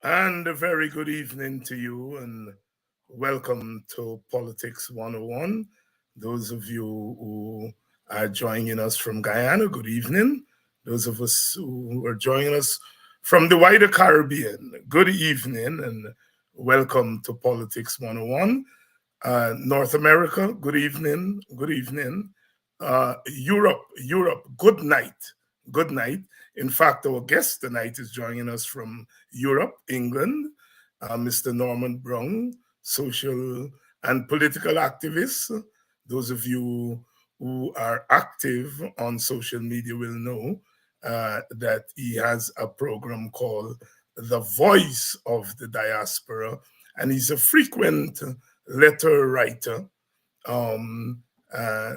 And a very good evening to you, and welcome to Politics 101. Those of you who are joining us from Guyana, good evening. Those of us who are joining us from the wider Caribbean, good evening, and welcome to Politics 101. North America, good evening, good evening. Europe, good night, good night. In fact, our guest tonight is joining us from Europe, England, Mr. Norman Brown, social and political activist. Those of you who are active on social media will know that he has a program called The Voice of the Diaspora, and he's a frequent letter writer. Um, uh,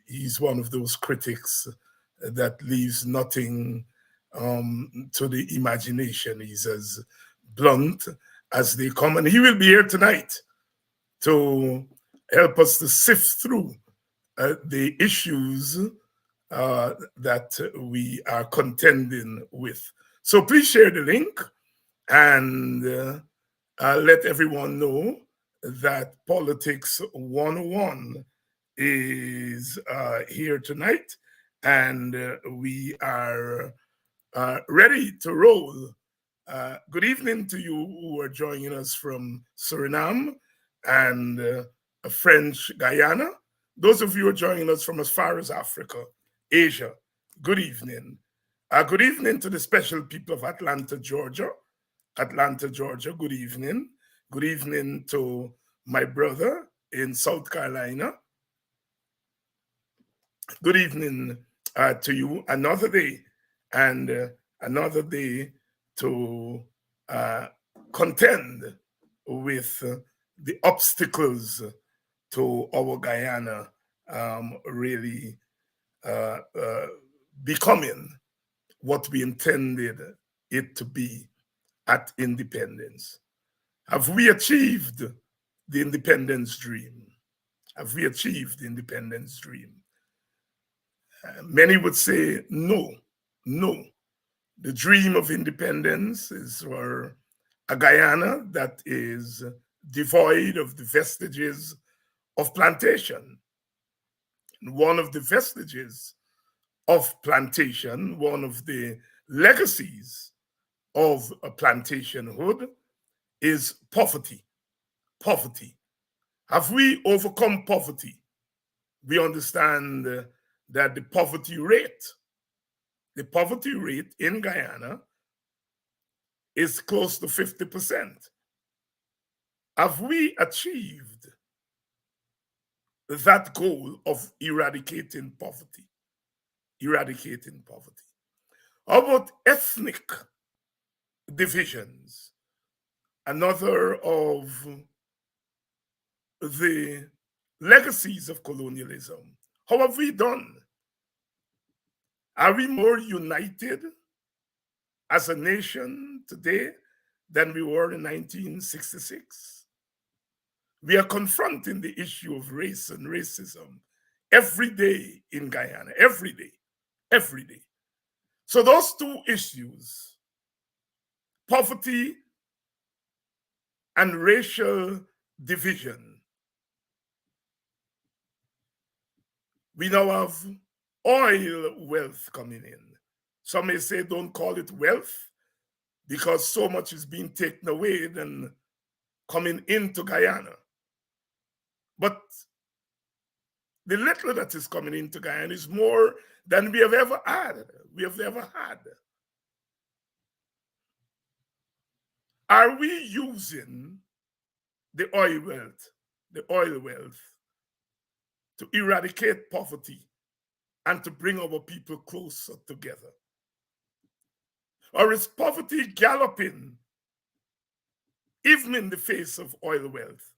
he's one of those critics that leaves nothing to the imagination. He's as blunt as they come, and he will be here tonight to help us to sift through the issues that we are contending with. So please share the link and let everyone know that Politics 101 is here tonight, and we are ready to roll. Good evening to you who are joining us from Suriname and French Guyana. Those of you who are joining us from as far as Africa, Asia, good evening. Good evening to the special people of Atlanta, Georgia. Atlanta, Georgia, good evening. Good evening to my brother in South Carolina. Good evening to you. Another day, and another day to contend with the obstacles to our Guyana really becoming what we intended it to be at independence. Have we achieved the independence dream? Have we achieved the independence dream? Many would say no, no. The dream of independence is for a Guyana that is devoid of the vestiges of plantation. And one of the vestiges of plantation, one of the legacies of a plantationhood is poverty. Poverty. Have we overcome poverty? We understand that the poverty rate in Guyana is close to 50%. Have we achieved that goal of eradicating poverty? Eradicating poverty. How about ethnic divisions? Another of the legacies of colonialism. How have we done? Are we more united as a nation today than we were in 1966? We are confronting the issue of race and racism every day in Guyana, every day, every day. So those two issues, poverty and racial division, we now have oil wealth coming in. Some may say don't call it wealth because so much is being taken away than coming into Guyana. But the little that is coming into Guyana is more than we have ever had. We have ever had. Are we using the oil wealth to eradicate poverty and to bring our people closer together? Or is poverty galloping even in the face of oil wealth?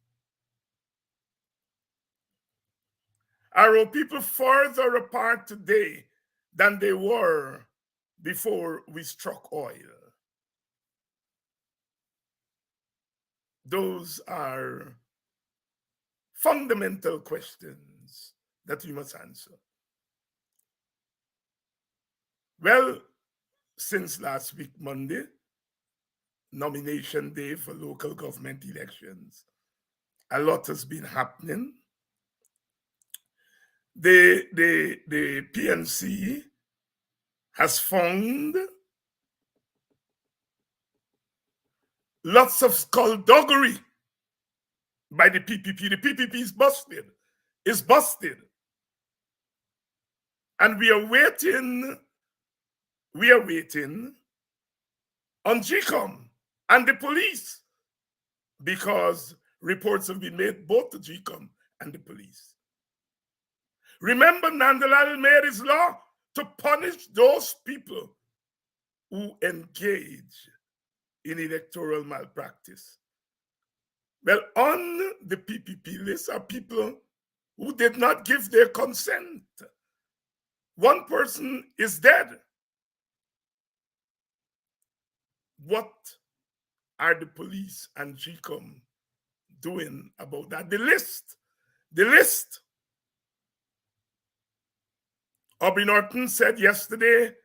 Are our people further apart today than they were before we struck oil? Those are fundamental questions that we must answer. Well, since last week, Monday, nomination day for local government elections. A lot has been happening. The PNC has found lots of skullduggery by the PPP. The PPP is busted. It's busted. And we are waiting on GCOM and the police, because reports have been made both to GCOM and the police. Remember, Nandalal made his law to punish those people who engage in electoral malpractice. Well, on the PPP list are people who did not give their consent. One person is dead. What are the police and GCOM doing about that? The list. Aubrey Norton said yesterday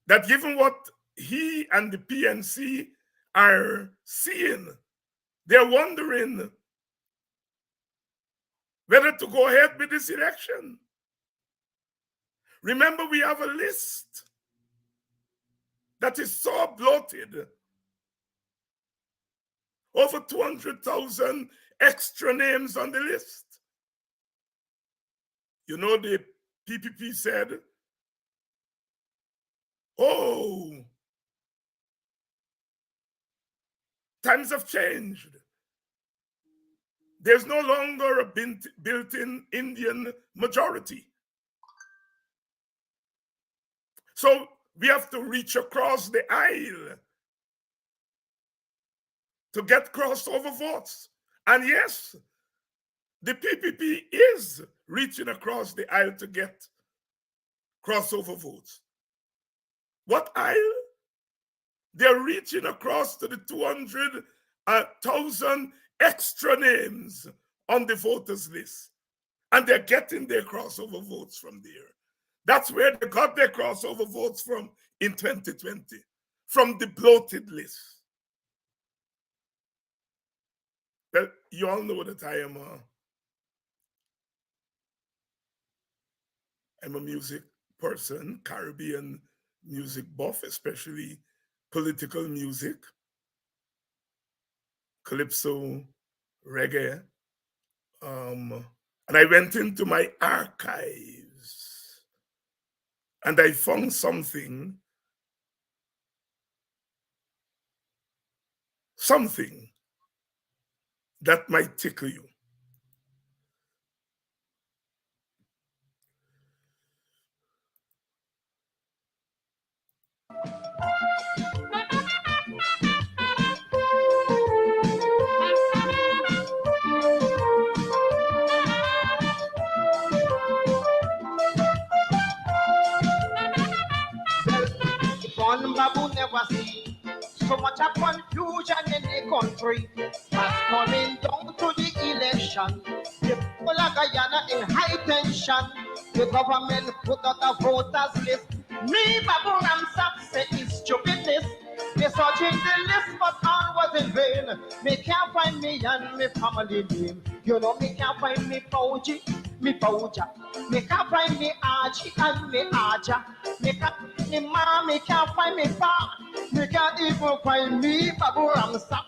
that given what he and the PNC are seeing, they're wondering whether to go ahead with this election. Remember, we have a list that is so bloated. Over 200,000 extra names on the list. You know, the PPP said, oh, times have changed. There's no longer a built-in Indian majority. So we have to reach across the aisle to get crossover votes. And yes, the PPP is reaching across the aisle to get crossover votes. What aisle? They're reaching across to the 200,000 extra names on the voters list. And they're getting their crossover votes from there. That's where they got their crossover votes from in 2020, from the bloated list. Well, you all know that I'm a music person, Caribbean music buff, especially political music, calypso, reggae. And I went into my archives and I found something that might tickle you. Babu never see so much of confusion in the country. As coming down to the election, the people of Guyana in high tension. The government put out a voters list. Me, Babu Ramsap, say it's stupidness. They searching the list, but all was in vain. Me can't find me and me family name. You know, me can't find me Fauji, me Fauja. Me can't find me Aji and me Aja. Me can't find me Ma, me can't find me Pa. Me can't even find me Babu Ramsap.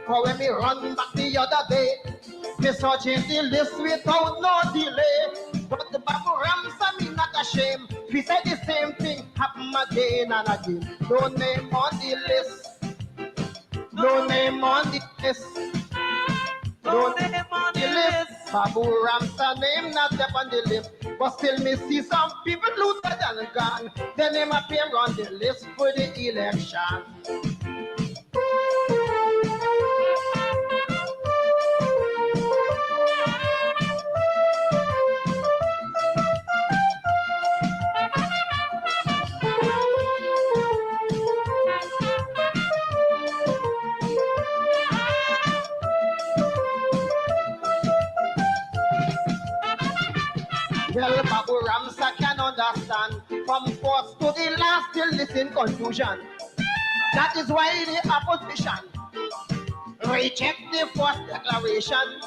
For when me run back the other day, me searching the list without no delay. But the Babu Ramsap, me not ashamed. He said the same thing happen again and again. No name on the list. No name on the list. No name on the list. Babu Ramsap name not up on the list. But still me see some people looted and gone. Their name appear on the list for the election. Well, Babu Ramsap can understand. From first to the last, still listen confusion. That is why the opposition reject the first declaration.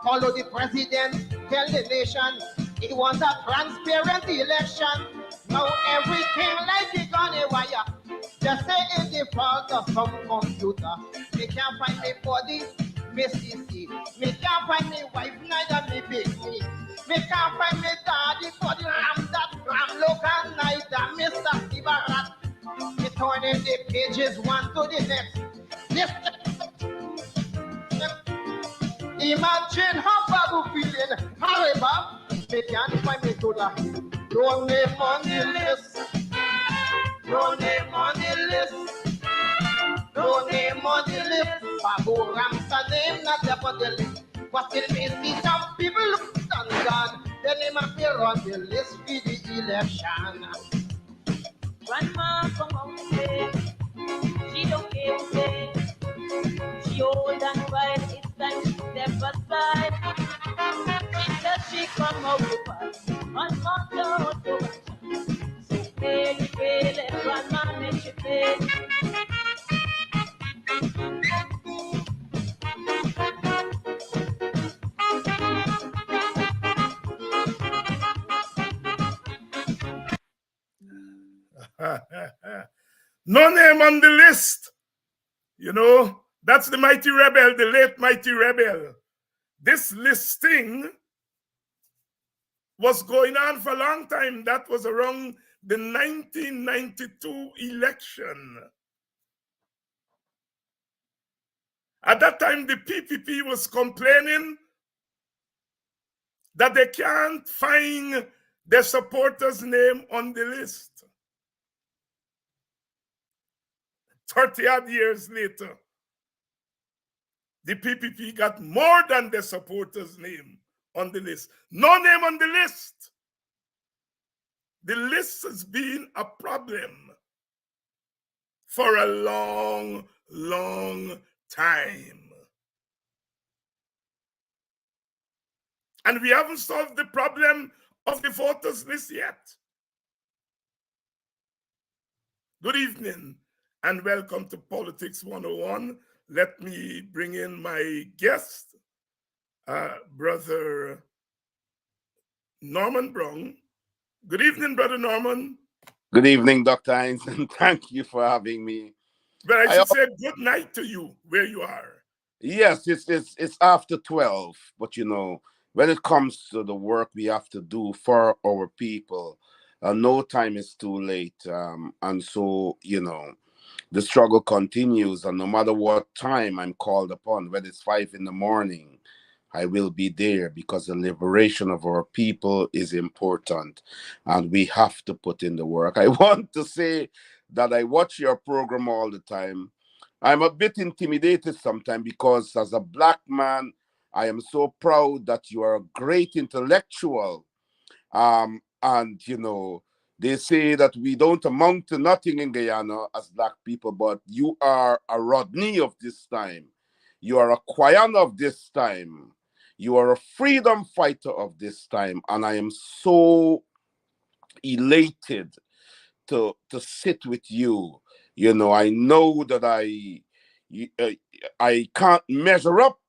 Follow the president, tell the nation it was a transparent election. Now everything like it on a wire. Just say it's the fault of some computer. Me can't find me body, me CC. Me can't find me wife, neither me baby. Me can't find me daddy for the ram that ram look and neither Mr. Tibarat. Me turning the pages one to the next. Imagine how Babu feeling. However, me can't find me to the no name on the list. No name on the list. No name on the list. Babu Ramsa name not up on the list. But still me see some people look on God. Their name appear on the list for the election. Grandma come out say, she don't care who say. She old and wise, it's time to step aside. She said she come out to pass, and mom don't do it. So pay, let grandma make she pay. No name on the list. You know, that's the mighty rebel, the late mighty rebel. This listing was going on for a long time. That was around the 1992 election. At that time, the PPP was complaining that they can't find their supporters' name on the list. 30 odd years later, the PPP got more than their supporters' name on the list. No name on the list. The list has been a problem for a long, long time. And we haven't solved the problem of the voters list yet. Good evening and welcome to Politics 101. Let me bring in my guest, Brother Norman Brown. Good evening, Brother Norman. Good evening, Dr. Hines, and thank you for having me. But I should say good night to you where you are. Yes, it's after 12, but you know, when it comes to the work we have to do for our people, no time is too late. And so, you know, the struggle continues, and no matter what time I'm called upon, whether it's 5 in the morning, I will be there because the liberation of our people is important and we have to put in the work. I want to say that I watch your program all the time. I'm a bit intimidated sometimes because as a black man, I am so proud that you are a great intellectual. And, you know, they say that we don't amount to nothing in Guyana as black people, but you are a Rodney of this time. You are a Guyana of this time. You are a freedom fighter of this time. And I am so elated to sit with you. You know, I know that I can't measure up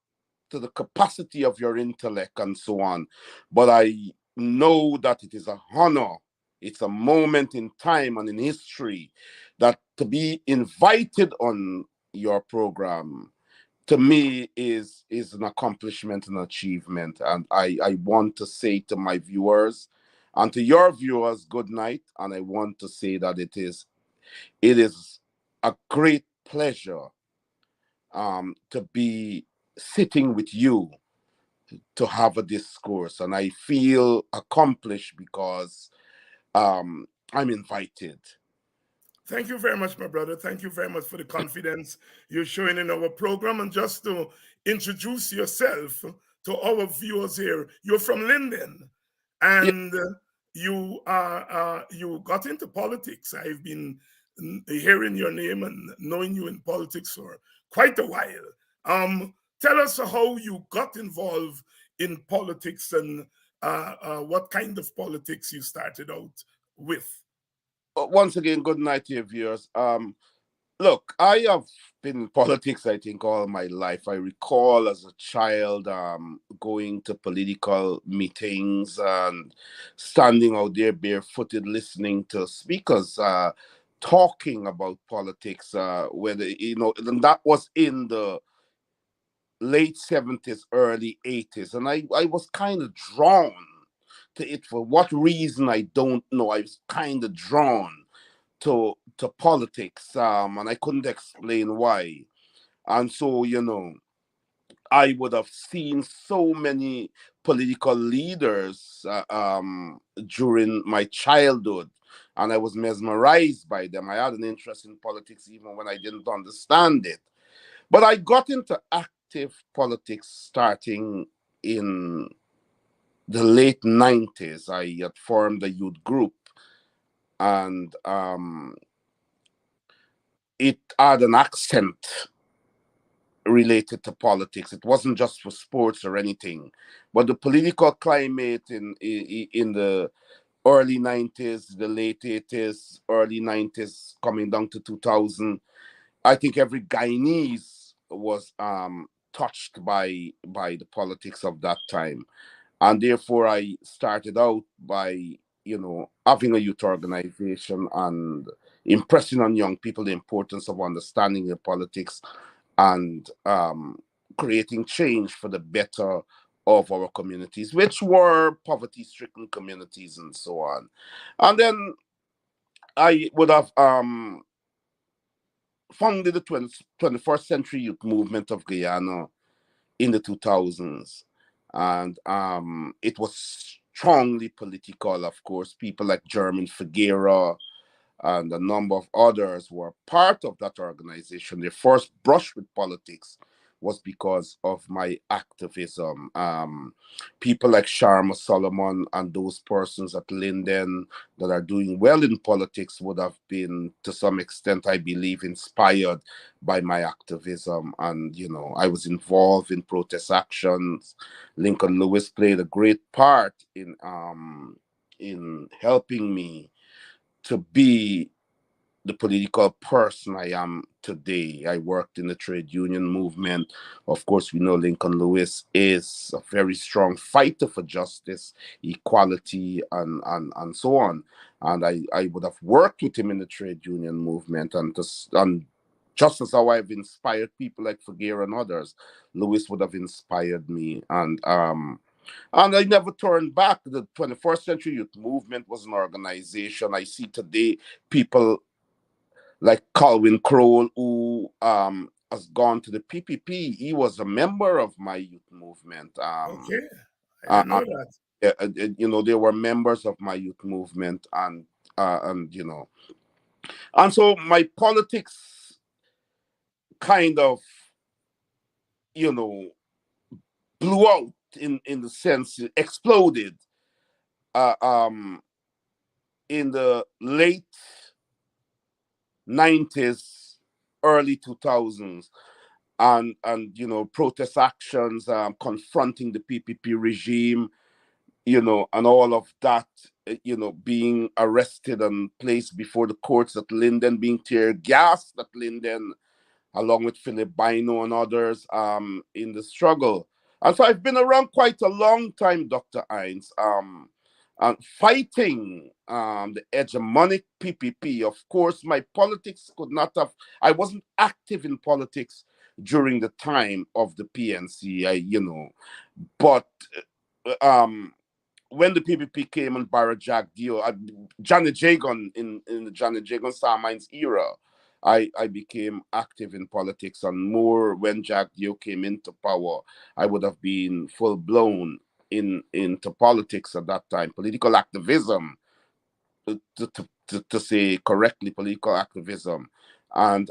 to the capacity of your intellect and so on, but I know that it is a honor. It's a moment in time and in history that to be invited on your program to me is an accomplishment and achievement. And I want to say to my viewers and to your viewers, good night. And I want to say that it is a great pleasure to be sitting with you to have a discourse. And I feel accomplished because I'm invited. Thank you very much, my brother. Thank you very much for the confidence you're showing in our program. And just to introduce yourself to our viewers here, you're from Linden, and you got into politics. I've been hearing your name and knowing you in politics for quite a while. Tell us how you got involved in politics and what kind of politics you started out with. Once again, good night to your viewers. Look, I have been in politics, I think, all my life. I recall as a child going to political meetings and standing out there barefooted listening to speakers talking about politics, whether, and that was in the late 70s, early 80s. And I was kind of drawn to it for what reason, I don't know. I was kind of drawn to politics, and I couldn't explain why. And so, I would have seen so many political leaders during my childhood, and I was mesmerized by them. I had an interest in politics even when I didn't understand it. But I got into active politics starting in the late 90s. I had formed a youth group, and it had an accent related to politics. It wasn't just for sports or anything, but the political climate in the early 90s, the late 80s, early 90s, coming down to 2000, I think every Guyanese was touched by the politics of that time. And therefore I started out by having a youth organization and impressing on young people the importance of understanding the politics and creating change for the better of our communities, which were poverty-stricken communities and so on. And then I would have founded the 21st Century Youth Movement of Guyana in the 2000s. And it was strongly political, of course. People like German Figuera and a number of others were part of that organization. Their first brush with politics was because of my activism. People like Sharma Solomon and those persons at Linden that are doing well in politics would have been, to some extent, I believe, inspired by my activism. And, I was involved in protest actions. Lincoln Lewis played a great part in helping me to be the political person I am today. I worked in the trade union movement. Of course, we know Lincoln Lewis is a very strong fighter for justice, equality, and so on. And I would have worked with him in the trade union movement, and just as how I've inspired people like Figueroa and others, Lewis would have inspired me. And I never turned back. The 21st Century Youth Movement was an organization. I see today people like Calvin Kroll, who has gone to the PPP. He was a member of my youth movement. Okay, I Uh, didn't uh, know that. they were members of my youth movement, and so my politics kind of, you know, blew out in the sense it exploded uh, um, in the late 90s, early 2000s, and protest actions confronting the PPP regime, and all of that, being arrested and placed before the courts at Linden, being tear gassed at Linden, along with Philip Bino and others in the struggle. And so I've been around quite a long time, Dr. Hines, fighting the hegemonic PPP. Of course, my politics could not have, I wasn't active in politics during the time of the PNC, but um, when the PPP came on Barra Jack Dio, Janet Jagan in the Janet Jagan Sarmines era, I became active in politics, and more when Jack Dio came into power. I would have been full blown into politics at that time, political activism, to say correctly, political activism, and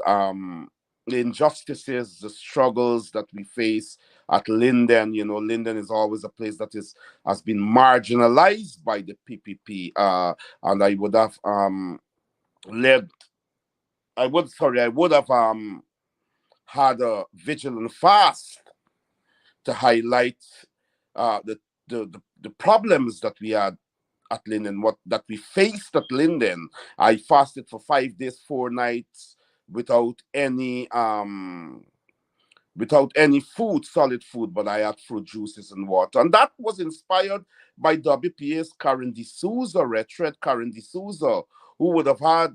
the injustices, the struggles that we face at Linden. Linden is always a place that has been marginalized by the PPP, and I would have led. I would have had a vigilant fast to highlight the problems that we had at Linden, what that we faced at Linden. I fasted for 5 days, 4 nights without any food, solid food, but I had fruit juices and water. And that was inspired by WPA's Karen D'Souza, Retreat Karen D'Souza, who would have had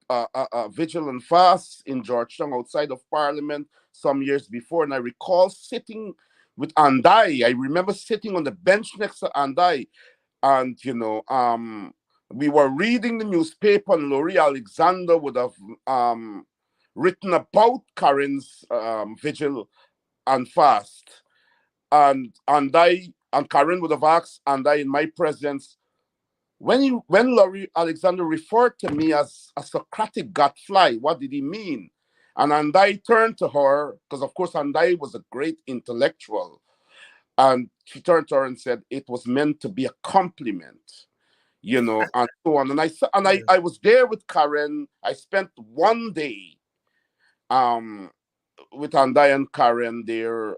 a vigil and fast in Georgetown outside of Parliament some years before. And I recall sitting with Andai. I remember sitting on the bench next to Andai, and we were reading the newspaper, and Laurie Alexander would have written about Karen's vigil and fast, and Karen would have asked Andai in my presence, when Laurie Alexander referred to me as a Socratic godfly, what did he mean? And Andai turned to her, because of course Andai was a great intellectual, and she turned to her and said it was meant to be a compliment, and so on. And I was there with Karen. I spent one day with Andai and Karen there,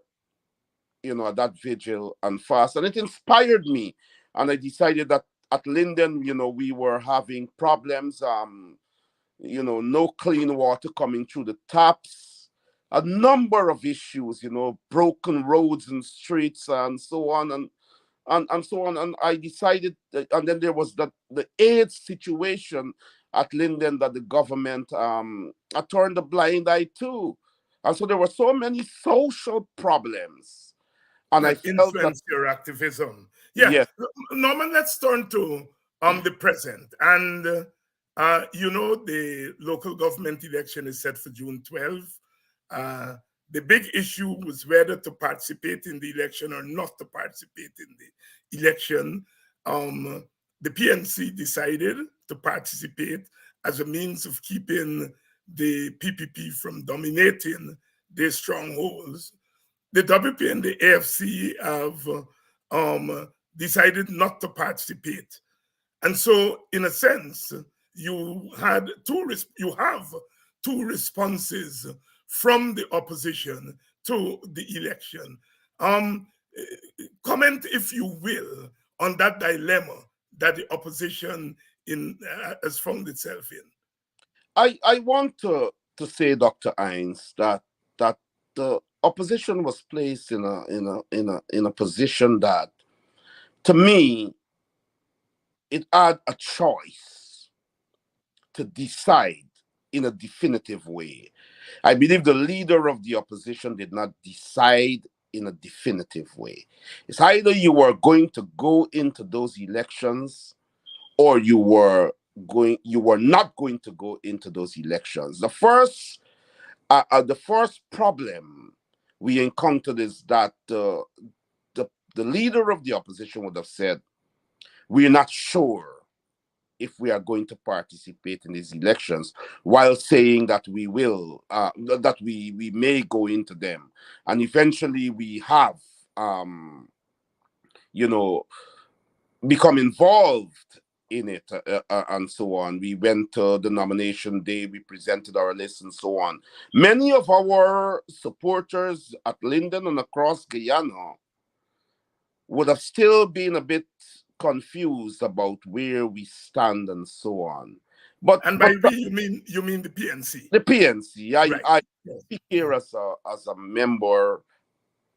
at that vigil and fast, and it inspired me. And I decided that at Linden, we were having problems, no clean water coming through the taps, a number of issues, broken roads and streets and so on, and so on. And I decided, and then there was the AIDS situation at Linden that the government turned a blind eye to. And so there were so many social problems. And I that felt that, influence your activism. Yeah, yes, Norman, let's turn to the present. And the local government election is set for June 12th. The big issue was whether to participate in the election or not to participate in the election. The PNC decided to participate as a means of keeping the PPP from dominating their strongholds. The WP and the AFC have decided not to participate, and so, in a sense, you have two responses from the opposition to the election. Comment, if you will, on that dilemma that the opposition has found itself in. I want to say, Dr. Hines, that the opposition was placed in a position that, to me, it had a choice to decide in a definitive way. I believe the leader of the opposition did not decide in a definitive way. It's either you were going to go into those elections, or you were not going to go into those elections. The first problem we encountered is that the leader of the opposition would have said, we're not sure if we are going to participate in these elections, while saying that we will, that we may go into them. And eventually we have, become involved in it, and so on. We went to the nomination day, we presented our list and so on. Many of our supporters at Linden and across Guyana would have still been a bit confused about where we stand and so on. And by we, you mean the PNC? The PNC. Right. I speak here as a member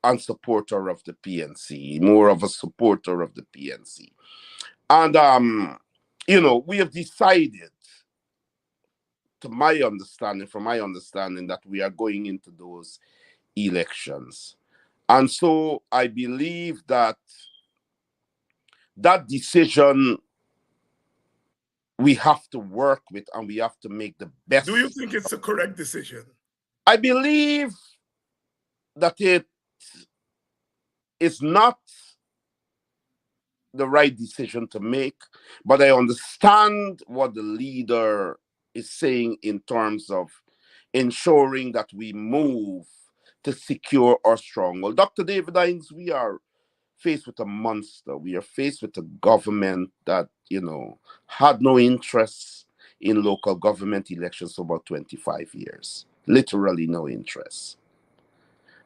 and supporter of the PNC, more of a supporter of the PNC. And we have decided, from my understanding, that we are going into those elections. And so I believe that decision we have to work with, and we have to make the best. Do you think it's a correct decision? I believe that it is not the right decision to make, but I understand what the leader is saying in terms of ensuring that we move to secure our stronghold. Dr. David Hines, we are faced with a monster. We are faced with a government that, had no interest in local government elections for about 25 years. Literally no interest.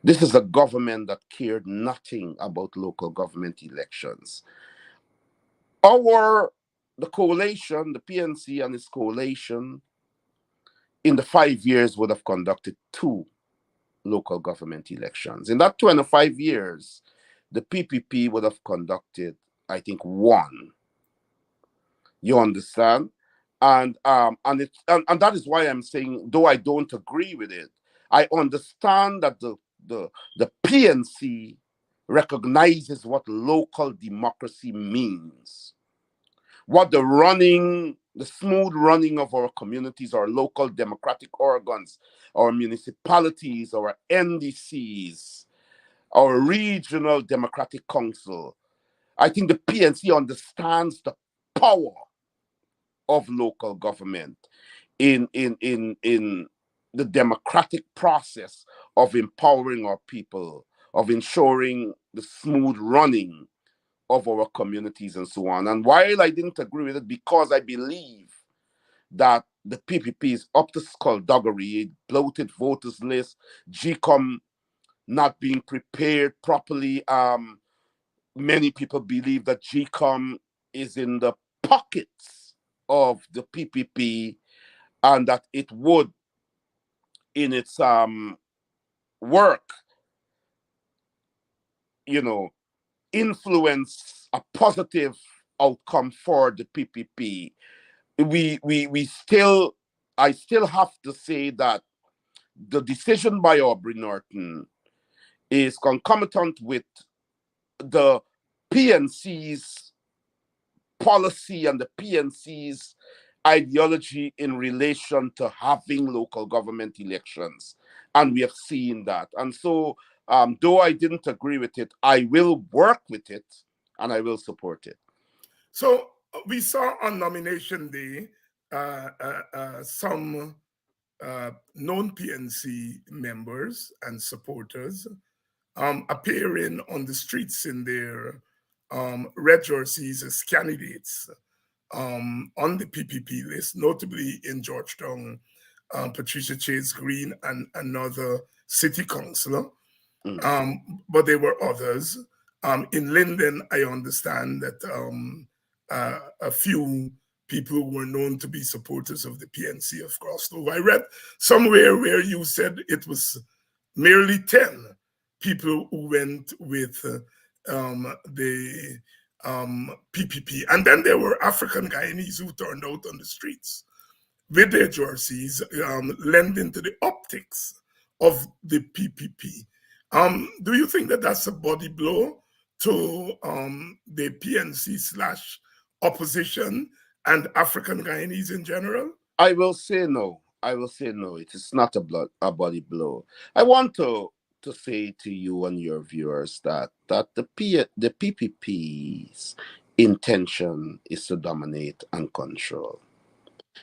This is a government that cared nothing about local government elections. The coalition, the PNC and its coalition, in the 5 years would have conducted 2 local government elections. In that 25 years, the PPP would have conducted, I think, 1. You understand? And that is why I'm saying, though I don't agree with it, I understand that the PNC recognizes what local democracy means, what the smooth running of our communities, our local democratic organs, our municipalities, our NDCs, our regional democratic council. I think the PNC understands the power of local government in the democratic process of empowering our people, of ensuring the smooth running of our communities and so on. And while I didn't agree with it, because I believe that the PPP is up to skullduggery, bloated voters list, GCOM not being prepared properly. Many people believe that GCOM is in the pockets of the PPP and that it would, in its work, influence a positive outcome for the PPP. I still have to say that the decision by Aubrey Norton is concomitant with the PNC's policy and the PNC's ideology in relation to having local government elections. And we have seen that. And so, though I didn't agree with it, I will work with it and I will support it. So we saw on nomination day some known PNC members and supporters appearing on the streets in their red jerseys as candidates on the PPP list, notably in Georgetown, Patricia Chase Green and another city councillor. But there were others. In Linden, I understand that a few people who were known to be supporters of the PNC have crossed over. I read somewhere where you said it was merely 10 people who went with the PPP. And then there were African Guyanese who turned out on the streets with their jerseys, lending to the optics of the PPP. Do you think that that's a body blow to the PNC / opposition and African Guyanese in general? I will say no. It is not a body blow. I want to say to you and your viewers that the PPP's intention is to dominate and control.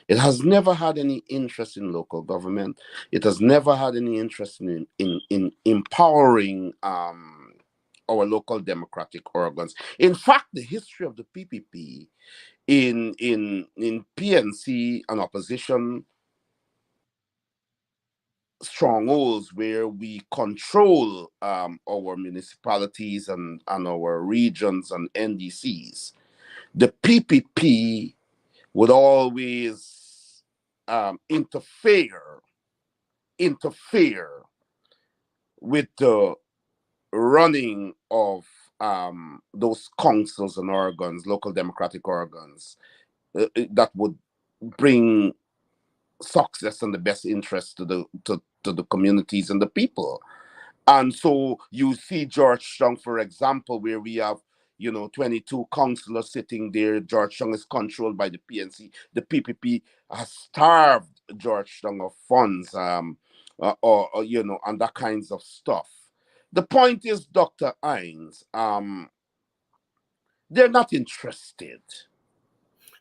It has never had any interest in local government. It has never had any interest in empowering our local democratic organs. In fact, the history of the PPP in PNC and opposition strongholds where we control our municipalities and our regions and NDCs, the PPP would always interfere with the running of those councils and organs, local democratic organs, that would bring success and the best interest to the communities and the people. And so you see Georgetown, for example, where we have 22 councillors sitting there. Georgetown is controlled by the PNC. The PPP has starved Georgetown of funds, and that kinds of stuff. The point is, Dr. Hines, they're not interested.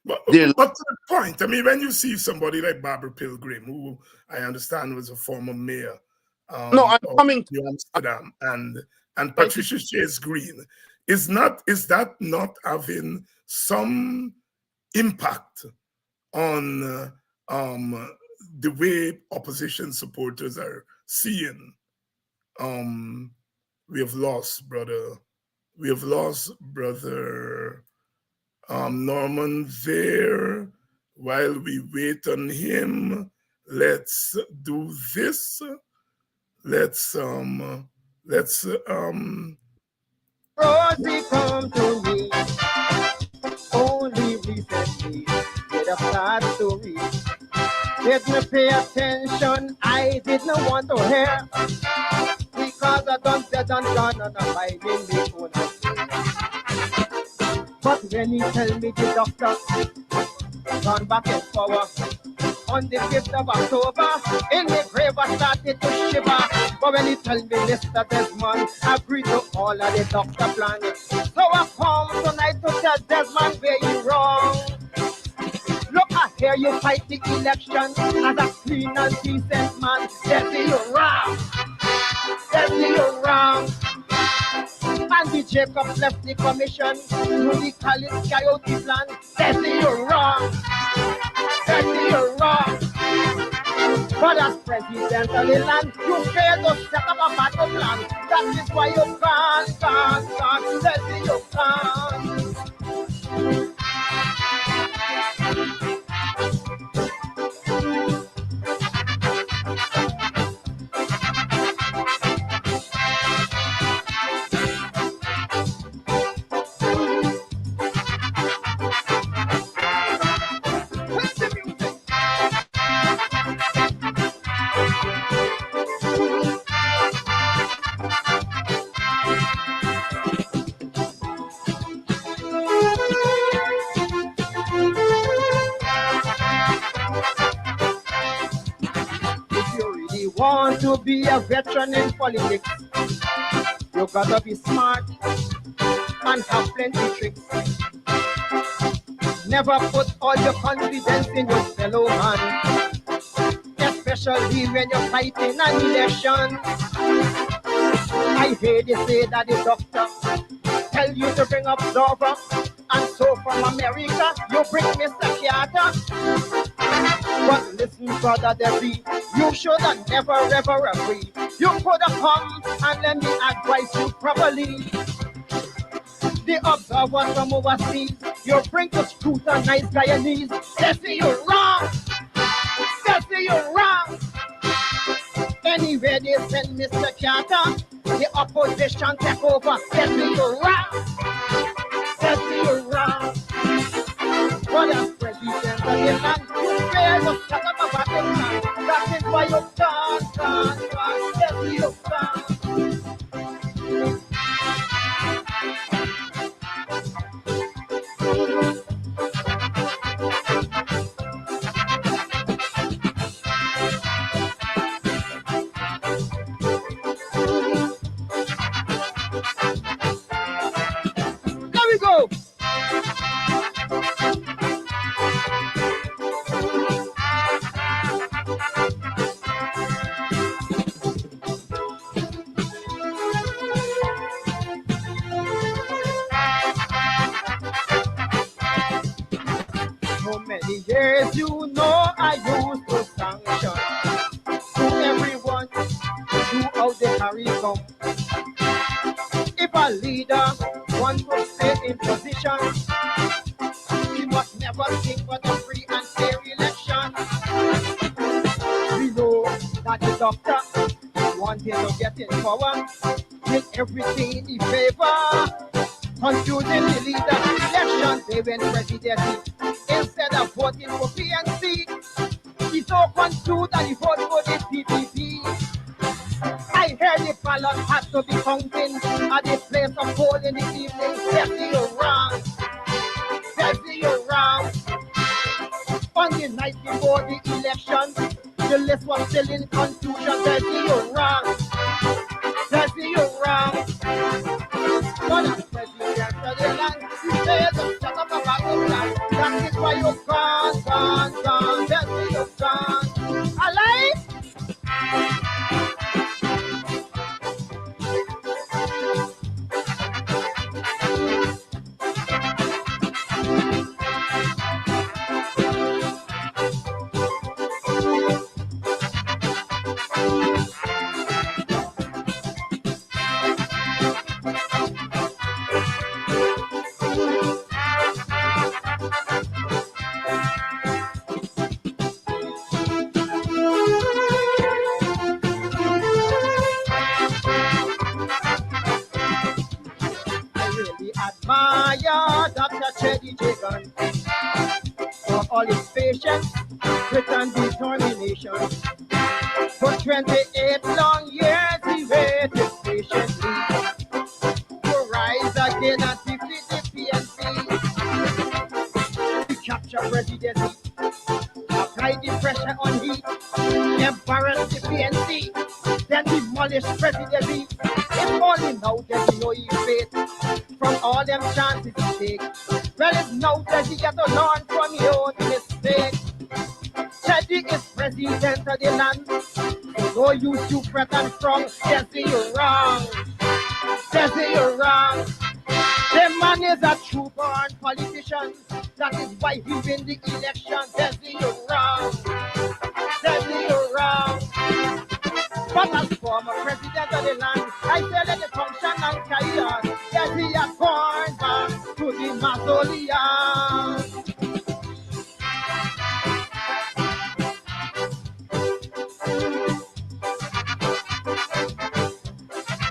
But to the point, I mean, when you see somebody like Barbara Pilgrim, who I understand was a former mayor of New Amsterdam, and Patricia Chase Green, is that not having some impact on the way opposition supporters are seeing? We have lost brother Norman there while we wait on him. let's do this. Let's Rosie come to me only recently with a sad story. Didn't pay attention, I didn't want to hear, because I done said and done and I'm finding me own. But when he tell me the doctor gone back in power on the 5th of October, in the grave I started to shiver. But when he tell me Mr. Desmond agreed to all of the doctor plans, so I come tonight to tell Desmond where you wrong. Look, I hear you fight the election as a clean and decent man. That's you wrong. That's you wrong. And the Jacob left the commission to the college coyote plan. That's you wrong. That's you wrong. But as president of the land, you failed to set up a battle plan. That is why you can't. That's you can't. Want to be a veteran in politics, you gotta be smart and have plenty tricks. Never put all your confidence in your fellow man, especially when you're fighting an election. I hear they say that the doctor tell you to bring up Zorba, and so from America you bring Mr. Carter. But listen, brother David, you should have never ever agree. You could have come and let me advise you properly. The observers from overseas, you bring to scrutinize Guyanese. They say you're wrong. They say you're wrong. Anyway, they send Mr. Carter, the opposition take over. They say you're wrong. They say you're wrong. But as president of the land, you fail to set up a battle plan. That is why you can't. Yes, you can't. There we go. So many years, you know, I used to sanction to everyone throughout the Caribbean. If a leader wants to stay in position, he must never think for the free and fair election. We know that the doctor wanted to get in power with everything in favor. Confusing the leader election, they went presidency instead of voting for PNC. He's so confused that he voted for the PPP. I heard the ballot had to be counting at the place of poll in the evening. That's you wrong. That's you wrong. On the night before the election, the list was still in confusion. That's you wrong. That's you wrong. But as president of the land, you failed to set up a battle plan. That is why you can't. That's you can't. Alive? determination. For 28 long years he waited patiently to rise again and defeat the PNC. He captured presidency, applied the pressure on heat, embarrassed the PNC, then demolished presidency. If only now that he know he faith from all them chances he take. Well, it's now that he got to learn from his own mistake. Teddy is president of the land. No use to fret and strong. They say you're wrong. They say you're wrong. The man is a true born politician. That is why he win the election. They say you're wrong. They say you're wrong. But as former president of the land, I say let it function and carry on. Yes, he has gone back to the mausoleum.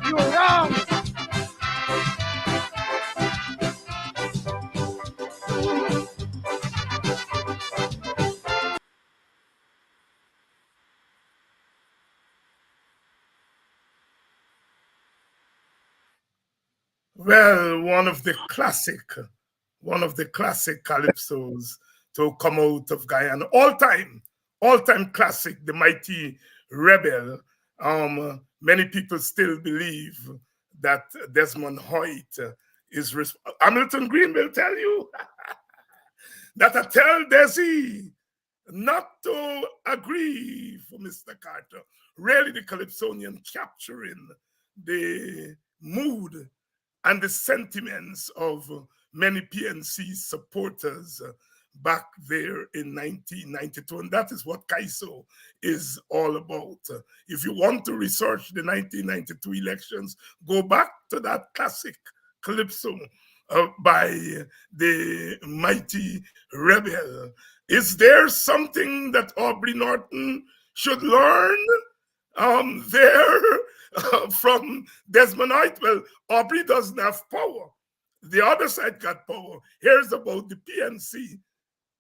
You're wrong. Well, one of the classic calypsos to come out of Guyana, all time classic, the Mighty Rebel. Many people still believe that Desmond Hoyt is Hamilton Green will tell you that I tell Desi not to agree for Mr. Carter. Really, the Calypsonian capturing the mood and the sentiments of many PNC supporters back there in 1992. And that is what Kaiso is all about. If you want to research the 1992 elections, go back to that classic Calypso by the Mighty Rebel. Is there something that Aubrey Norton should learn there from Desmond Hoyt? Well, Aubrey doesn't have power. The other side got power. Here's about the PNC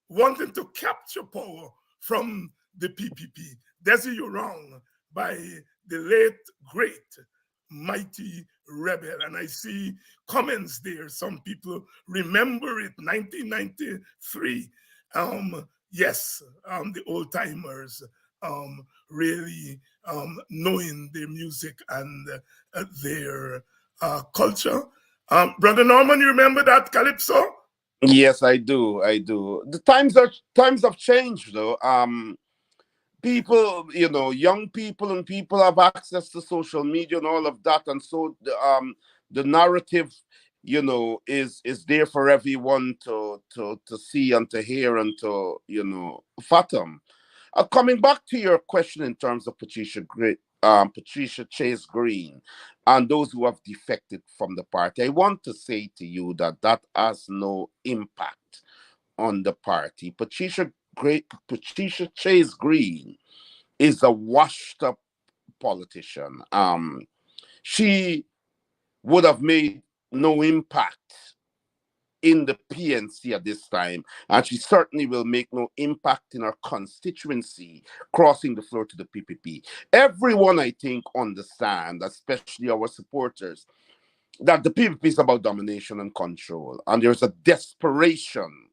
wanting to capture power from the PPP. Desi, you're wrong, by the late, great, Mighty Rebel. And I see comments there. Some people remember it, 1993. Yes, the old timers really knowing their music and their culture. Brother Norman, you remember that Calypso? Yes, I do. I do. The times have changed though. People, young people and people have access to social media and all of that, and so the narrative, is there for everyone to see and to hear and to fathom. Coming back to your question in terms of Patricia Chase Green and those who have defected from the party, I want to say to you that has no impact on the party. Patricia Chase Green is a washed up politician. She would have made no impact in the PNC at this time, and she certainly will make no impact in her constituency crossing the floor to the PPP. Everyone, I think, understand, especially our supporters, that the PPP is about domination and control, and there's a desperation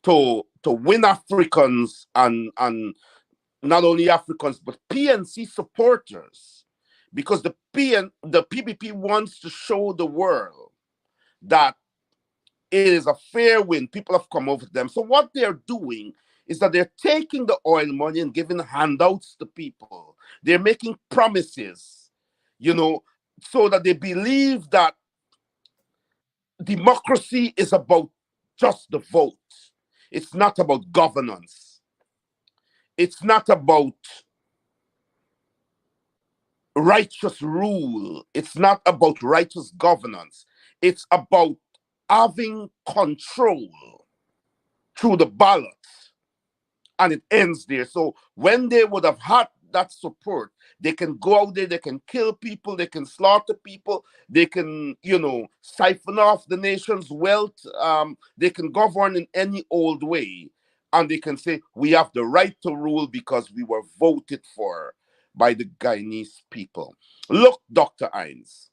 to win Africans and not only Africans but PNC supporters, because the PPP wants to show the world that it is a fair win. People have come over to them. So what they're doing is that they're taking the oil money and giving handouts to people. They're making promises, so that they believe that democracy is about just the vote. It's not about governance. It's not about righteous rule. It's not about righteous governance. It's about having control through the ballot, and it ends there. So when they would have had that support, they can go out there, they can kill people, they can slaughter people, they can, siphon off the nation's wealth, they can govern in any old way. and they can say we have the right to rule because we were voted for by the Guyanese people. Look, Dr. Hines,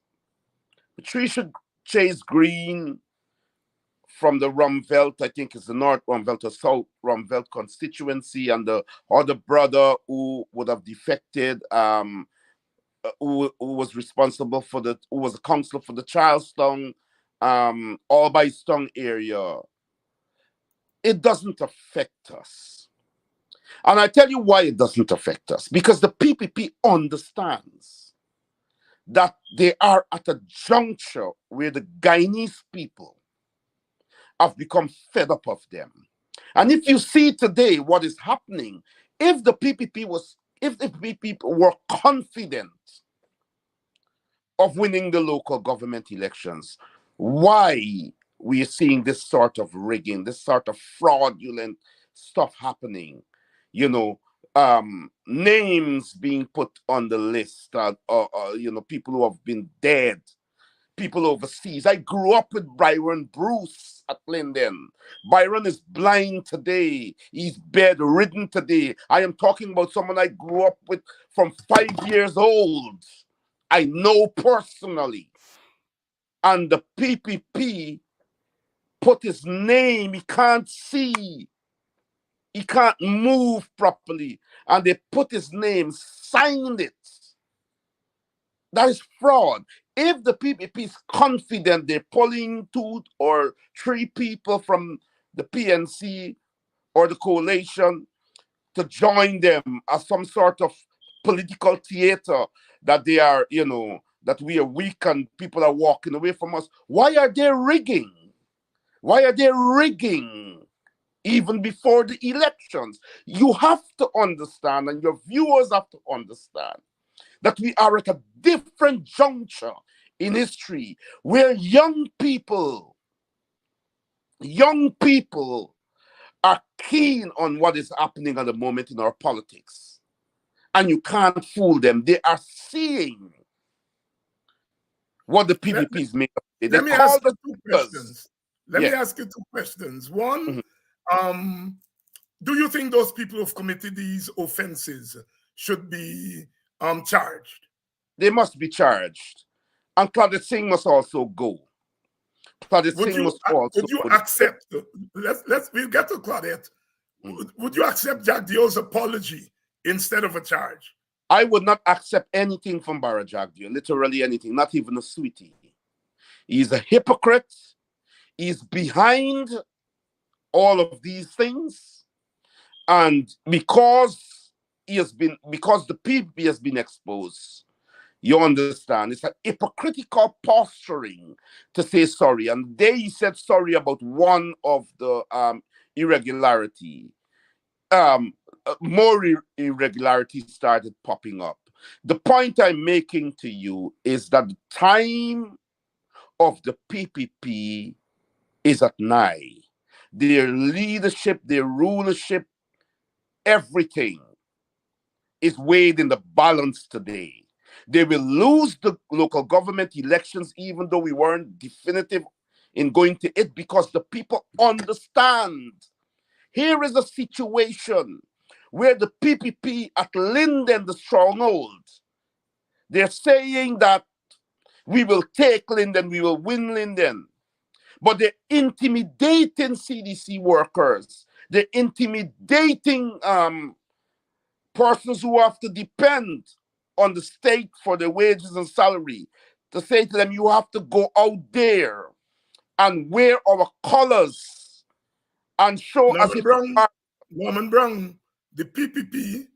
Patricia Chase Green from the Rumvelt, I think it's the North Rumvelt or South Rumvelt constituency, and the other brother who would have defected, who was responsible for who was a counselor for the Charlestown, Albany area. It doesn't affect us. And I tell you why it doesn't affect us. Because the PPP understands that they are at a juncture where the Guyanese people have become fed up of them. And if you see today what is happening, if the PPP were confident of winning the local government elections, why we are seeing this sort of rigging, this sort of fraudulent stuff happening? You know, names being put on the list, people who have been dead, people overseas. I grew up with Byron Bruce at Linden. Byron is blind today. He's bedridden today. I am talking about someone I grew up with from 5 years old. I know personally. And the PPP put his name, he can't see. He can't move properly. And they put his name, signed it. That is fraud. If the PPP is confident they're pulling 2 or 3 people from the PNC or the coalition to join them as some sort of political theater, that they are, that we are weak and people are walking away from us, why are they rigging? Why are they rigging even before the elections? You have to understand, and your viewers have to understand, that we are at a different juncture in history where young people are keen on what is happening at the moment in our politics. And you can't fool them. They are seeing what the PPP is made of. Let me ask you 2 questions. Let me ask you 2 questions. One, do you think those people who've committed these offenses should be charged? They must be charged. And Claudette Singh must also go. Claudette Singh must also would you accept, we'll get to Claudette. Would you accept Jack Dio's apology instead of a charge? I would not accept anything from Barra Jack Dio, literally anything, not even a sweetie. He's a hypocrite. He's behind all of these things. And because the PPP has been exposed, you understand, it's a hypocritical posturing to say sorry. And they said sorry about one of the irregularity. More irregularities started popping up. The point I'm making to you is that the time of the PPP is at nigh. Their leadership, their rulership, everything is weighed in the balance today. They will lose the local government elections, even though we weren't definitive in going to it, because the people understand. Here is a situation where the PPP at Linden, the stronghold, they're saying that we will take Linden, we will win Linden. But they're intimidating CDC workers. They're intimidating persons who have to depend on the state for their wages and salary, to say to them, you have to go out there and wear our colors and show us if you are. Norman Brown, the PPP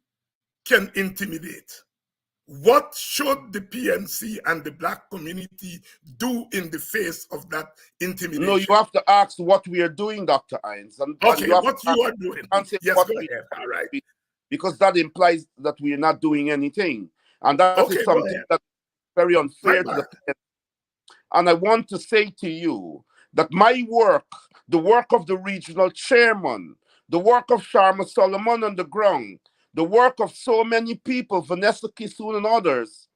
can intimidate. What should the PNC and the Black community do in the face of that intimidation? No, you have to ask what we are doing, Dr. Hines. Okay, what you are doing. Yes, go ahead. All right. Because that implies that we are not doing anything. And that is something that's very unfair to the PNC. And I want to say to you that my work, the work of the regional chairman, the work of Sharma Solomon on the ground, the work of so many people, Vanessa Kisoon and others,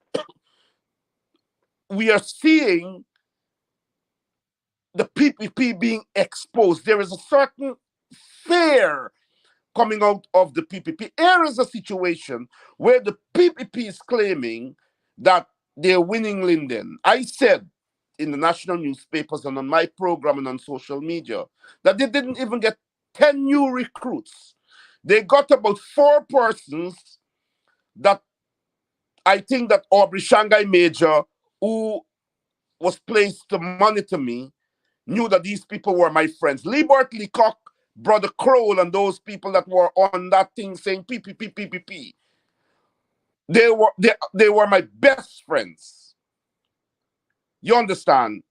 we are seeing the PPP being exposed. There is a certain fear coming out of the PPP. Here is a situation where the PPP is claiming that they're winning Linden. I said in the national newspapers and on my program and on social media that they didn't even get 10 new recruits. They got about 4 persons that I think that Aubrey Shanghai Major, who was placed to monitor me, knew that these people were my friends. Liebert Leacock, Brother Crowell, and those people that were on that thing saying PPP, PPP. They were my best friends. You understand?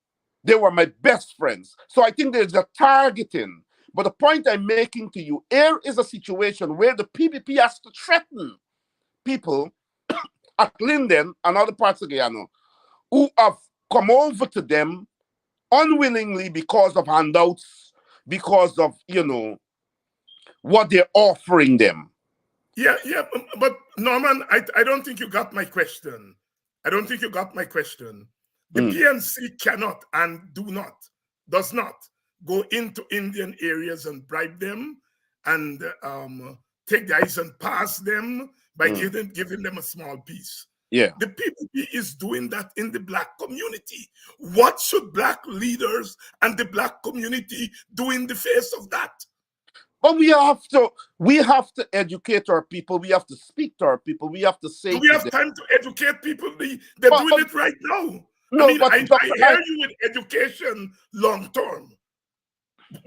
They were my best friends. So I think there's a targeting. But the point I'm making to you, here is a situation where the PPP has to threaten people at Linden and other parts of Guyana who have come over to them unwillingly because of handouts, because of, what they're offering them. Yeah, but Norman, I don't think you got my question. The PNC cannot and does not go into Indian areas and bribe them and take guys and pass them by giving them a small piece. Yeah. The PPP is doing that in the Black community. What should Black leaders and the Black community do in the face of that? But we have to educate our people. We have to speak to our people. We have to say. Do we have time to educate people? They're doing it right now. No, I hear you with education long term.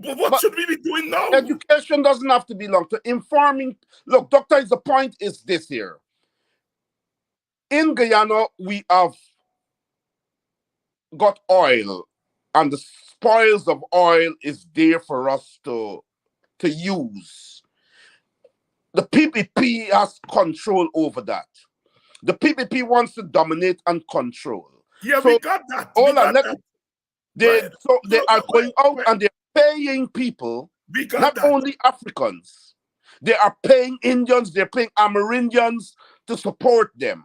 But what should we be doing now? Education doesn't have to be long term. Informing. Look, Doctor, the point is this here. In Guyana, we have got oil, and the spoils of oil is there for us to use. The PPP has control over that. The PPP wants to dominate and control. Yeah, so, we got that. They are going out and they're paying people, not only Africans. They are paying Indians, they're paying Amerindians to support them.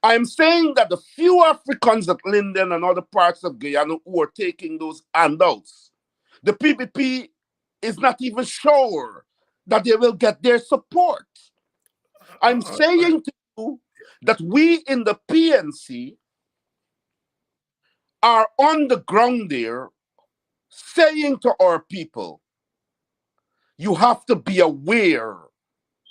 I'm saying that the few Africans at Linden and other parts of Guyana who are taking those handouts, the PPP is not even sure that they will get their support. I'm saying to you that we in the PNC are on the ground there saying to our people, you have to be aware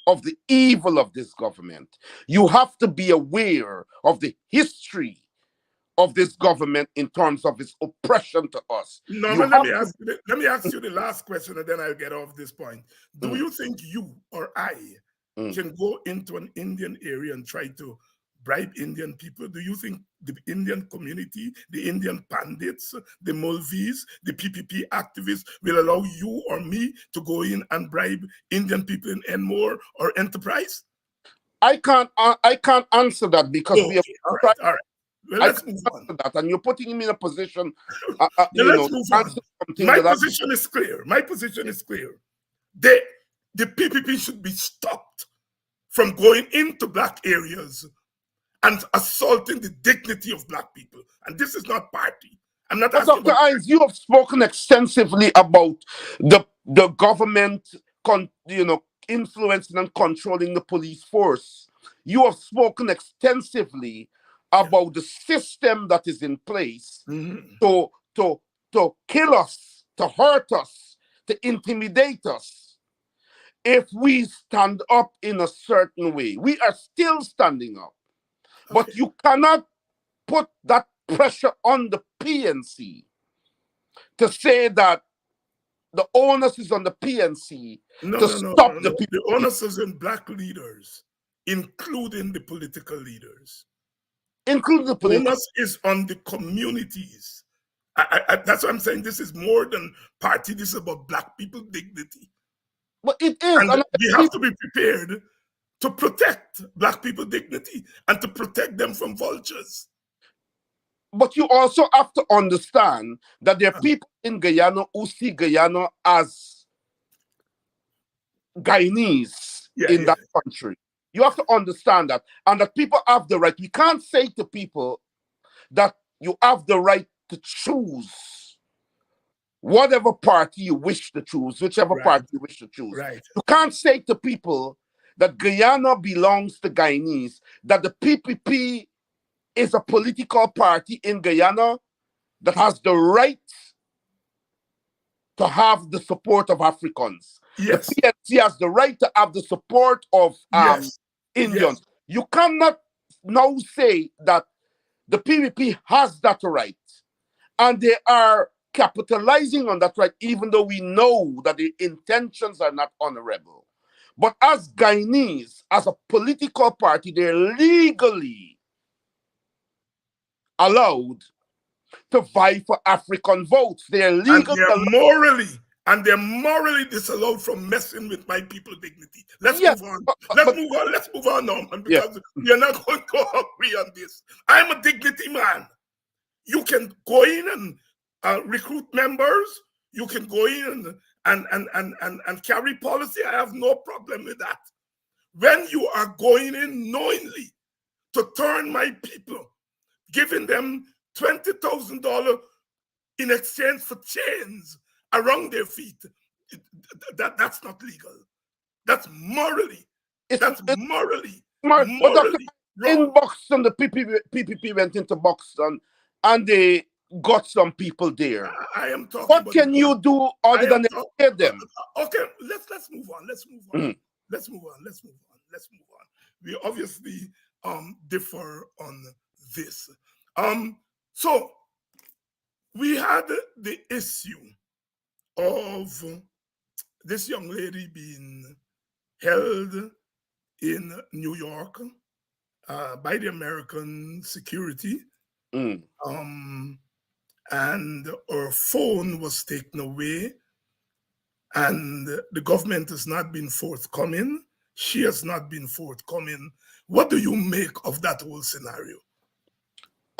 of the evil of this government. You have to be aware of the history of this government in terms of its oppression to us. Norman, let me ask you the last question and then I'll get off this point. Do you think you or I can go into an Indian area and try to bribe Indian people? Do you think the Indian community, the Indian pandits, the Mulvies, the PPP activists will allow you or me to go in and bribe Indian people in Enmore or Enterprise? I can't answer that because we have all right. Well, let's move on. That, and you're putting me in a position. Let's move on. My position is clear. The PPP should be stopped from going into Black areas and assaulting the dignity of Black people. And this is not party. I'm not asking. Dr. Hines, you have spoken extensively about the government, influencing and controlling the police force. You have spoken extensively about the system that is in place to kill us, to hurt us, to intimidate us. If we stand up in a certain way, we are still standing up. But you cannot put that pressure on the PNC to say that the onus is on the PNC to stop the PPP. The onus is on Black leaders, including the political leaders. The onus is on the communities. That's what I'm saying. This is more than party. This is about Black people's dignity. But it is. And we have to be prepared to protect Black people's dignity and to protect them from vultures. But you also have to understand that there are people in Guyana who see Guyana as Guyanese in that country. You have to understand that. And that people have the right. We can't say to people that you have the right to choose whatever party you wish to choose, whichever Right. party you wish to choose. Right. You can't say to people that Guyana belongs to Guyanese, that the PPP is a political party in Guyana that has the right to have the support of Africans. Yes. The PNC has the right to have the support of Yes. Indians. Yes. You cannot now say that the PPP has that right, and they are capitalizing on that right, even though we know that the intentions are not honorable. But as Guyanese, as a political party, they're legally allowed to vie for African votes. They're And legally allowed. they're morally disallowed from messing with my people's dignity. Let's Yes, move on. but, Let's move on, Norman, yeah. because we are not going to agree on this. I'm a dignity man. You can go in and recruit members. You can go in and carry policy. I have no problem with that. When you are going in knowingly to turn my people, giving them $20,000 in exchange for chains around their feet, that's not legal. That's morally. That's morally But Dr. wrong. In Boston, the PPP went into Boston and they got some people there. I am talking. What can you do other than educate them? Okay, let's move on. Let's move on. Mhm. Let's move on. Let's move on. Let's move on. We obviously differ on this. So we had the issue of this young lady being held in New York by the American security. And her phone was taken away, and the government has not been forthcoming. She has not been forthcoming. What do you make of that whole scenario?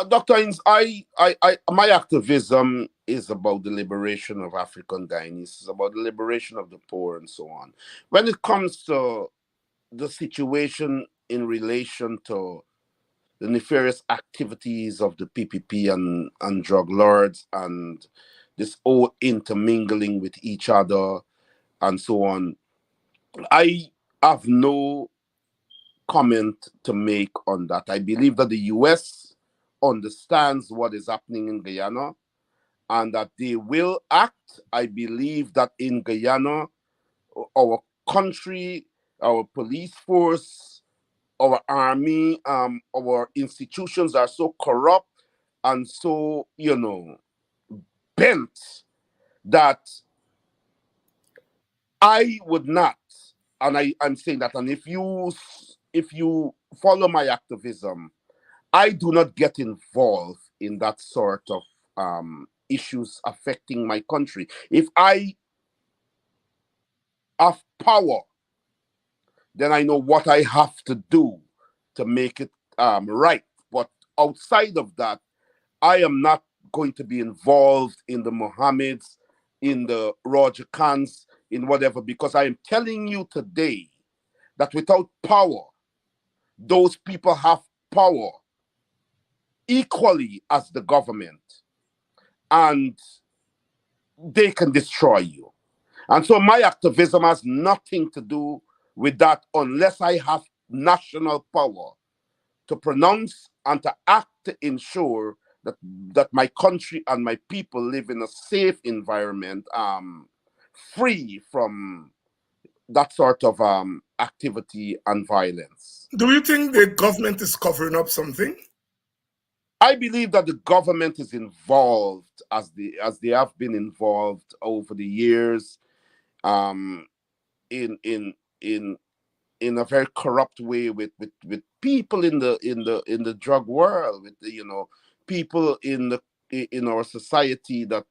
Dr. Hines, my activism is about the liberation of African Guyanese. It's about the liberation of the poor and so on. When it comes to the situation in relation to the nefarious activities of the PPP and drug lords and this all intermingling with each other and so on, I have no comment to make on that. I believe that the US understands what is happening in Guyana and that they will act. I believe that in Guyana, our country, our police force, our army, our institutions are so corrupt and so, bent that I would not, and I'm saying that, and if you follow my activism, I do not get involved in that sort of issues affecting my country. If I have power, then I know what I have to do to make it right. But outside of that, I am not going to be involved in the Mohammeds, in the Roger Khans, in whatever, because I am telling you today that without power, those people have power equally as the government, and they can destroy you. And so my activism has nothing to do with that unless I have national power to pronounce and to act to ensure that my country and my people live in a safe environment, free from that sort of activity and violence. Do you think the government is covering up something? I believe that the government is involved as they have been involved over the years, in a very corrupt way with people in the drug world, with people in our society that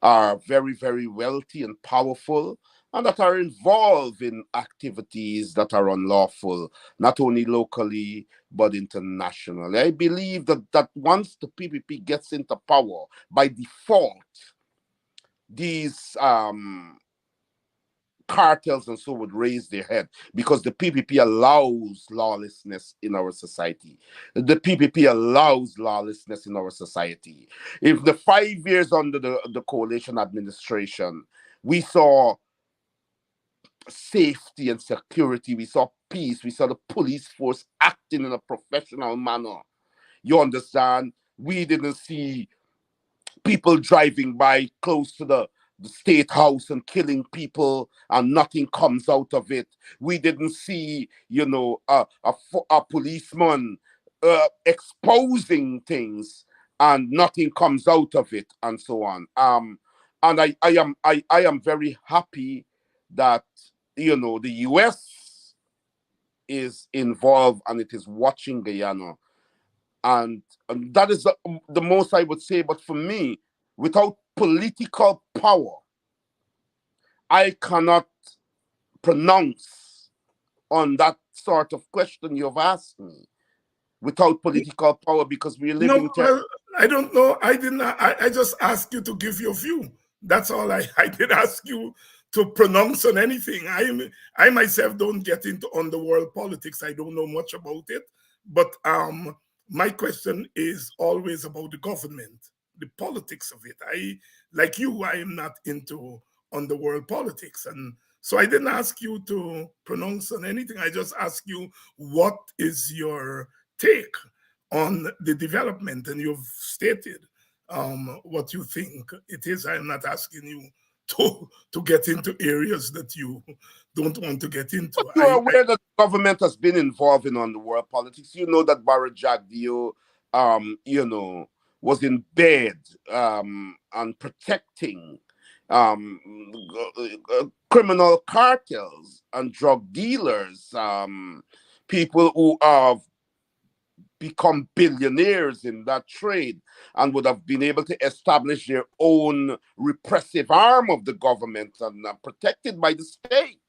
are very, very wealthy and powerful, and that are involved in activities that are unlawful, not only locally but internationally. I believe that once the PPP gets into power, by default, these cartels and so would raise their head, because the PPP allows lawlessness in our society. The PPP allows lawlessness in our society. If the 5 years under the coalition administration, we saw safety and security, we saw peace, we saw the police force acting in a professional manner. You understand? We didn't see people driving by close to the state house and killing people and nothing comes out of it. We didn't see, a policeman exposing things and nothing comes out of it, and so on. And I am very happy that the US is involved and it is watching Guyana. And that is the most I would say. But for me, without political power, I cannot pronounce on that sort of question you've asked me. Without political power, because we're living. Well, I don't know. I didn't. I just asked you to give your view. That's all. I did ask you to pronounce on anything. I myself don't get into underworld politics. I don't know much about it. But my question is always about the government, the politics of it. Like you, I am not into underworld politics, and so I didn't ask you to pronounce on anything. I just asked you, what is your take on the development, and you've stated what you think it is. I'm not asking you to get into areas that you don't want to get into. But you're aware that the government has been involved in underworld politics. You know that Barra Jagdeo, was in bed and protecting criminal cartels and drug dealers, people who have become billionaires in that trade and would have been able to establish their own repressive arm of the government and protected by the state.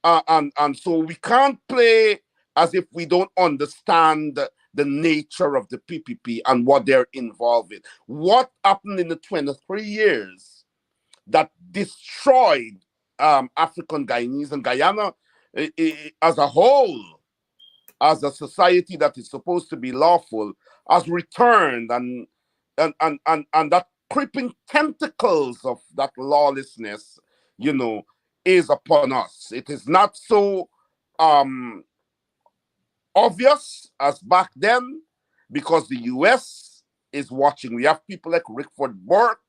And so we can't play as if we don't understand the nature of the PPP and what they're involved in. What happened in the 23 years that destroyed African Guyanese and Guyana as a whole, as a society that is supposed to be lawful, has returned, and that creeping tentacles of that lawlessness, is upon us. It is not so obvious as back then, because the US is watching. We have people like Rickford Burke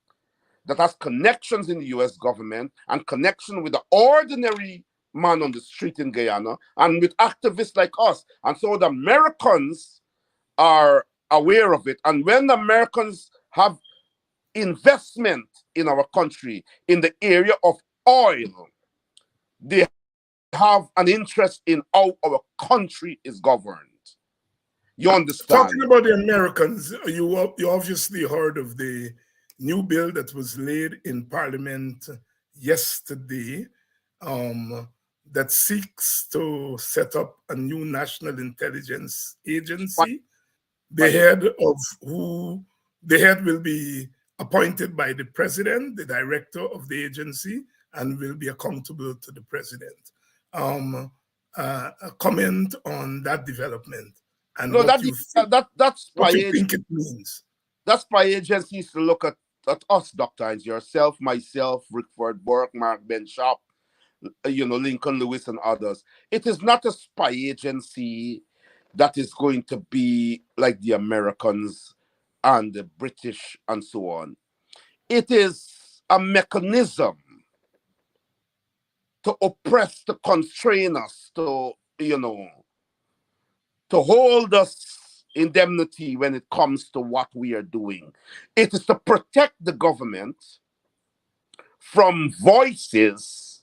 that has connections in the US government and connection with the ordinary man on the street in Guyana, and with activists like us. And so the Americans are aware of it. And when the Americans have investment in our country in the area of oil, they have an interest in how our country is governed. You understand? Talking about the Americans, you obviously heard of the new bill that was laid in Parliament yesterday, that seeks to set up a new national intelligence agency. The head will be appointed by the president, the director of the agency, and will be accountable to the president. A comment on that development and no, that's what you think it means. That's why agencies to look at us, Dr. yourself, myself, Rickford Burke, Mark Benshop, Lincoln Lewis and others. It is not a spy agency that is going to be like the Americans and the British and so on. It is a mechanism to oppress, to constrain us, to hold us indemnity when it comes to what we are doing. It is to protect the government from voices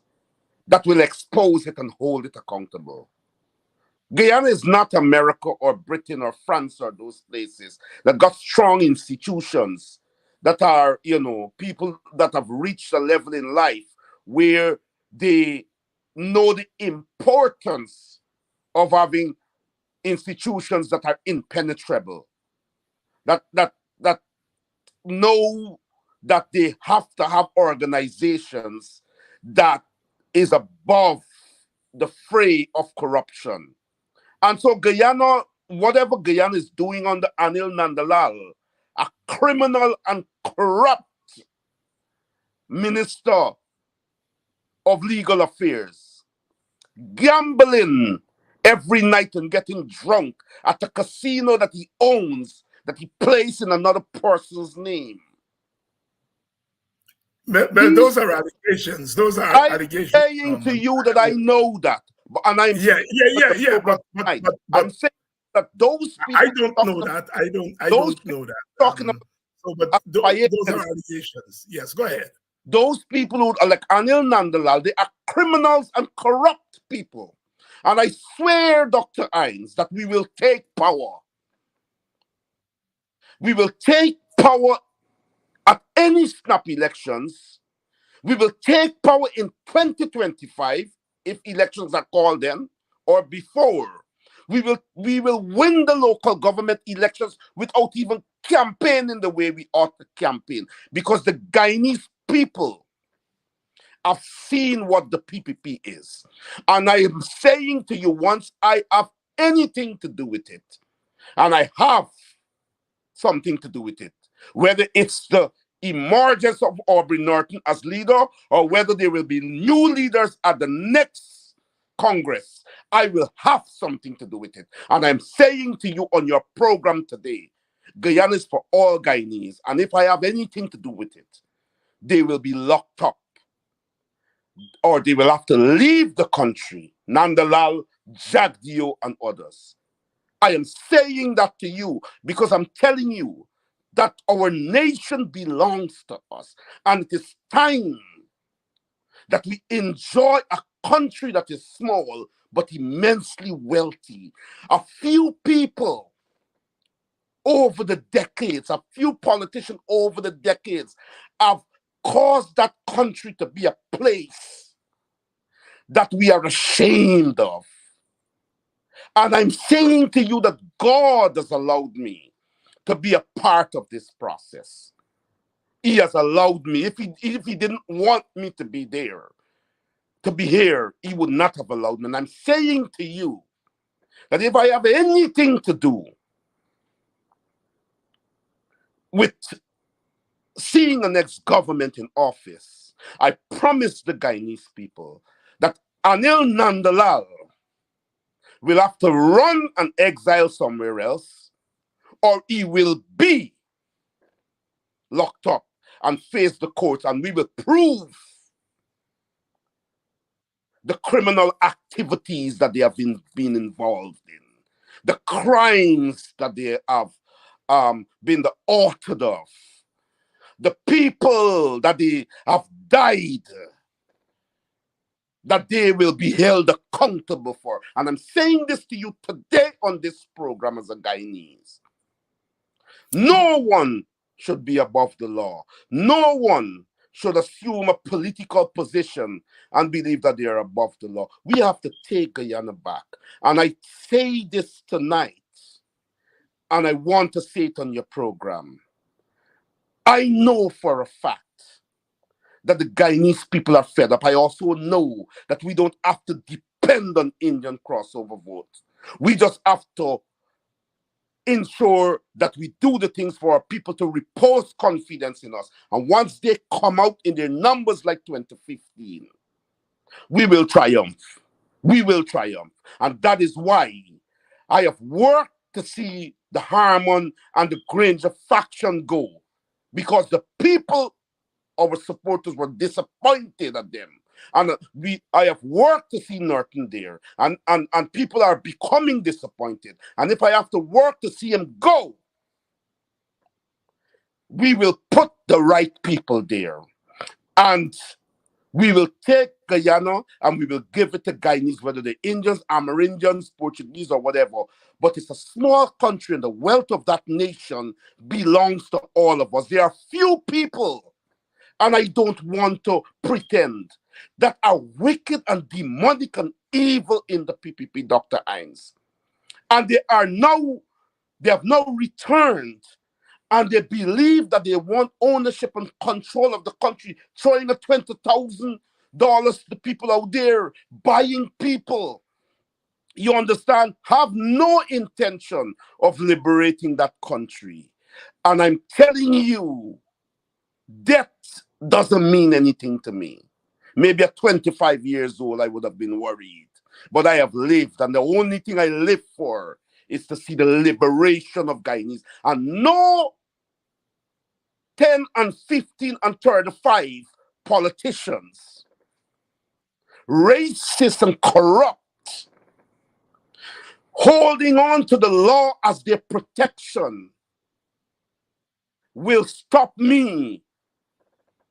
that will expose it and hold it accountable. Guyana is not America or Britain or France or those places that got strong institutions that are, people that have reached a level in life where they know the importance of having institutions that are impenetrable, that know that they have to have organizations that is above the fray of corruption. And so Guyana, whatever Guyana is doing under Anil Nandalal, a criminal and corrupt minister of legal affairs, gambling every night and getting drunk at a casino that he owns, that he plays in another person's name. But those are allegations. Those are I'm allegations. saying to you that I know that. And I'm yeah. But I'm saying that those people I don't know that. I don't know that. Talking about so, but those are allegations. Yes, go ahead. Those people who are like Anil Nandalal, they are criminals and corrupt people. And I swear, Dr. Hines, that we will take power. We will take power at any snap elections. We will take power in 2025 if elections are called then or before. We will win the local government elections without even campaigning the way we ought to campaign, because the Guyanese people have seen what the PPP is. And I am saying to you, once I have anything to do with it, and I have something to do with it, whether it's the emergence of Aubrey Norton as leader or whether there will be new leaders at the next Congress, I will have something to do with it. And I'm saying to you on your program today, Guyana is for all Guyanese. And if I have anything to do with it, they will be locked up or they will have to leave the country. Nandalal, Jagdio, and others. I am saying that to you because I'm telling you that our nation belongs to us. And it is time that we enjoy a country that is small but immensely wealthy. A few people over the decades, a few politicians over the decades have caused that country to be a place that we are ashamed of. And I'm saying to you that God has allowed me to be a part of this process. He has allowed me. If he didn't want me to be there, to be here, he would not have allowed me. And I'm saying to you that if I have anything to do with seeing the next government in office, I promise the Guyanese people that Anil Nandalal will have to run and exile somewhere else, or he will be locked up and face the courts, and we will prove the criminal activities that they have been involved in, the crimes that they have been the author of, the people that they have died, that they will be held accountable for. And I'm saying this to you today on this program as a Guyanese. No one should be above the law. No one should assume a political position and believe that they are above the law. We have to take Guyana back. And I say this tonight, and I want to say it on your program. I know for a fact that the Guyanese people are fed up. I also know that we don't have to depend on Indian crossover votes. We just have to ensure that we do the things for our people to repose confidence in us. And once they come out in their numbers like 2015, we will triumph. We will triumph. And that is why I have worked to see the Harmon and the Granger faction go. Because the people, our supporters, were disappointed at them. And I have worked to see Norton there. And people are becoming disappointed. And if I have to work to see him go, we will put the right people there. And we will take Guyana and we will give it to Guyanese, whether they're Indians, Amerindians, Portuguese, or whatever. But it's a small country, and the wealth of that nation belongs to all of us. There are few people, and I don't want to pretend, that are wicked and demonic and evil in the PPP, Dr. Hines. And they have now returned, and they believe that they want ownership and control of the country, throwing a 20,000 dollars to the people out there buying people, you understand, have no intention of liberating that country. And I'm telling you, death doesn't mean anything to me. Maybe at 25 years old, I would have been worried. But I have lived, and the only thing I live for is to see the liberation of Guyanese. And no 10 and 15 and 35 politicians, racist and corrupt, holding on to the law as their protection, will stop me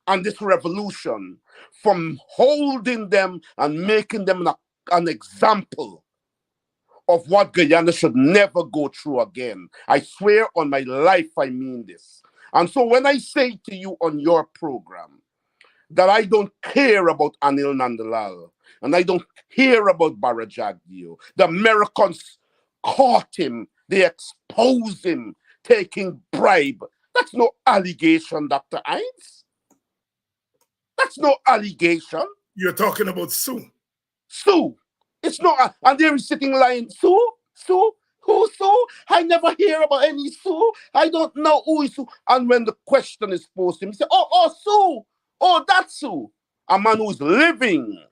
and this revolution from holding them and making them an example of what Guyana should never go through again. I swear on my life I mean this. And so when I say to you on your program that I don't care about Anil Nandalal and I don't care about Barajagdio, the Americans caught him, they exposed him, taking bribe. That's no allegation, Dr. Hines. That's no allegation. You're talking about Sue. Sue. It's not, and there is sitting lying, Sue? Sue? Who Sue? I never hear about any Sue. I don't know who is Sue. And when the question is posed to him, he say, oh, Sue. Oh, that's Sue. A man who's living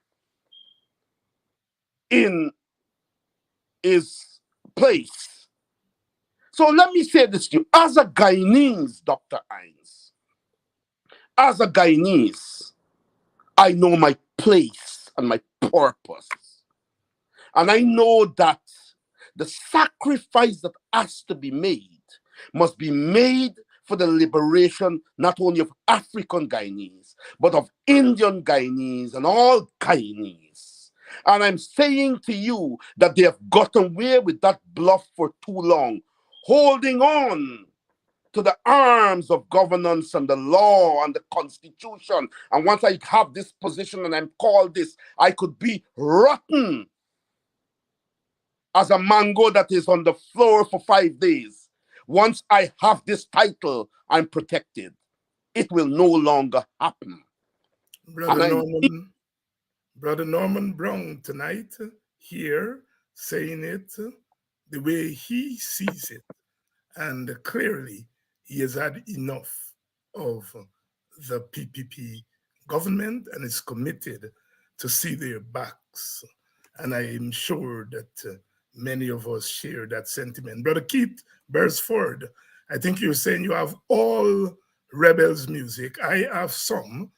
in his place. So let me say this to you. As a Guyanese, Dr. Hines, as a Guyanese, I know my place and my purpose. And I know that the sacrifice that has to be made must be made for the liberation not only of African Guyanese, but of Indian Guyanese and all Guyanese. And I'm saying to you that they have gotten away with that bluff for too long, holding on to the arms of governance and the law and the constitution. And once I have this position and I'm called this, I could be rotten as a mango that is on the floor for 5 days. Once I have this title, I'm protected. It will no longer happen. Brother Norman Brown tonight here saying it the way he sees it. And clearly, he has had enough of the PPP government and is committed to see their backs. And I am sure that many of us share that sentiment. Brother Keith Beresford, I think you're saying you have all Rebels music. I have some.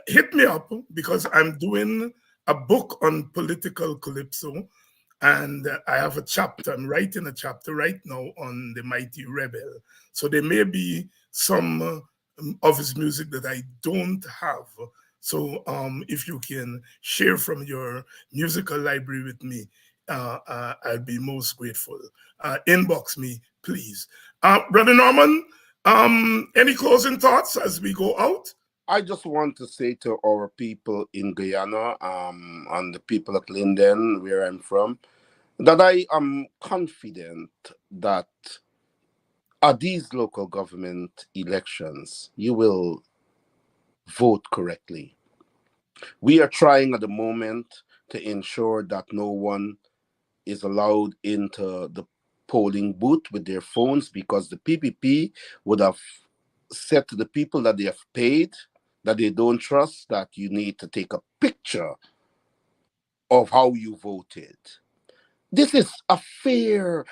Hit me up because I'm doing a book on political calypso. And I have a chapter, I'm writing a chapter right now on the Mighty Rebel. So there may be some of his music that I don't have. So if you can share from your musical library with me, I'll be most grateful. Inbox me, please. Brother Norman, any closing thoughts as we go out? I just want to say to our people in Guyana and the people at Linden, where I'm from, that I am confident that at these local government elections, you will vote correctly. We are trying at the moment to ensure that no one is allowed into the polling booth with their phones, because the PPP would have said to the people that they have paid, that they don't trust, that you need to take a picture of how you voted. This is a fair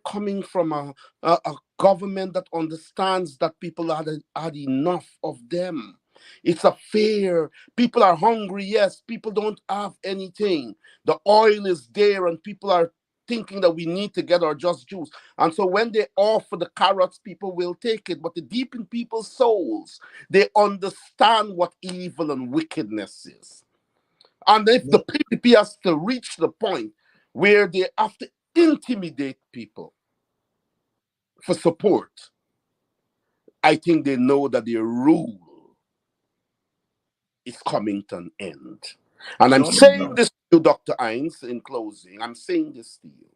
coming from a government that understands that people had enough of them. It's a fair, people are hungry, yes, people don't have anything. The oil is there and people are thinking that we need to get our just juice. And so when they offer the carrots, people will take it. But deep in people's souls, they understand what evil and wickedness is. And if the PPP has to reach the point where they have to intimidate people for support, I think they know that their rule is coming to an end. And I'm saying this to you, Dr. Hines, in closing, I'm saying this to you,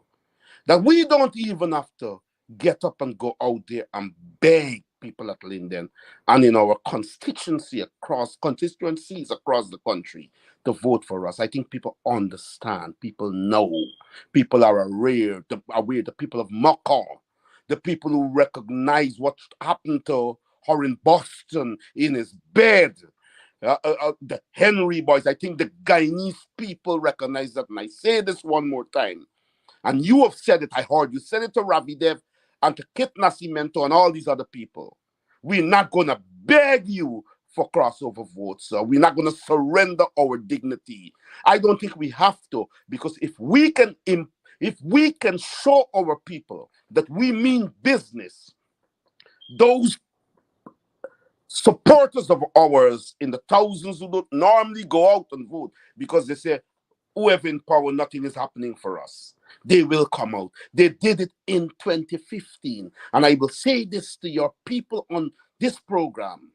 that we don't even have to get up and go out there and beg people at Linden and in our constituencies across the country to vote for us. I think people understand, people know, people are aware, the people of Maka, the people who recognize what happened to her in Boston in his bed. The Henry boys, I think the Guyanese people recognize that. And I say this one more time. And you have said it, I heard you said it to Ravi Dev and to Kit Nascimento and all these other people. We're not going to beg you for crossover votes. We're not going to surrender our dignity. I don't think we have to, because if we can show our people that we mean business, those supporters of ours in the thousands who don't normally go out and vote because they say, whoever in power, nothing is happening for us. They will come out. They did it in 2015. And I will say this to your people on this program.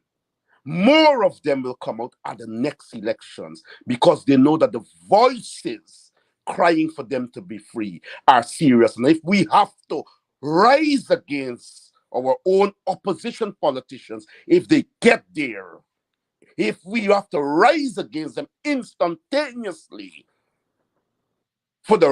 More of them will come out at the next elections because they know that the voices crying for them to be free are serious. And if we have to rise against our own opposition politicians, if they get there, if we have to rise against them instantaneously for the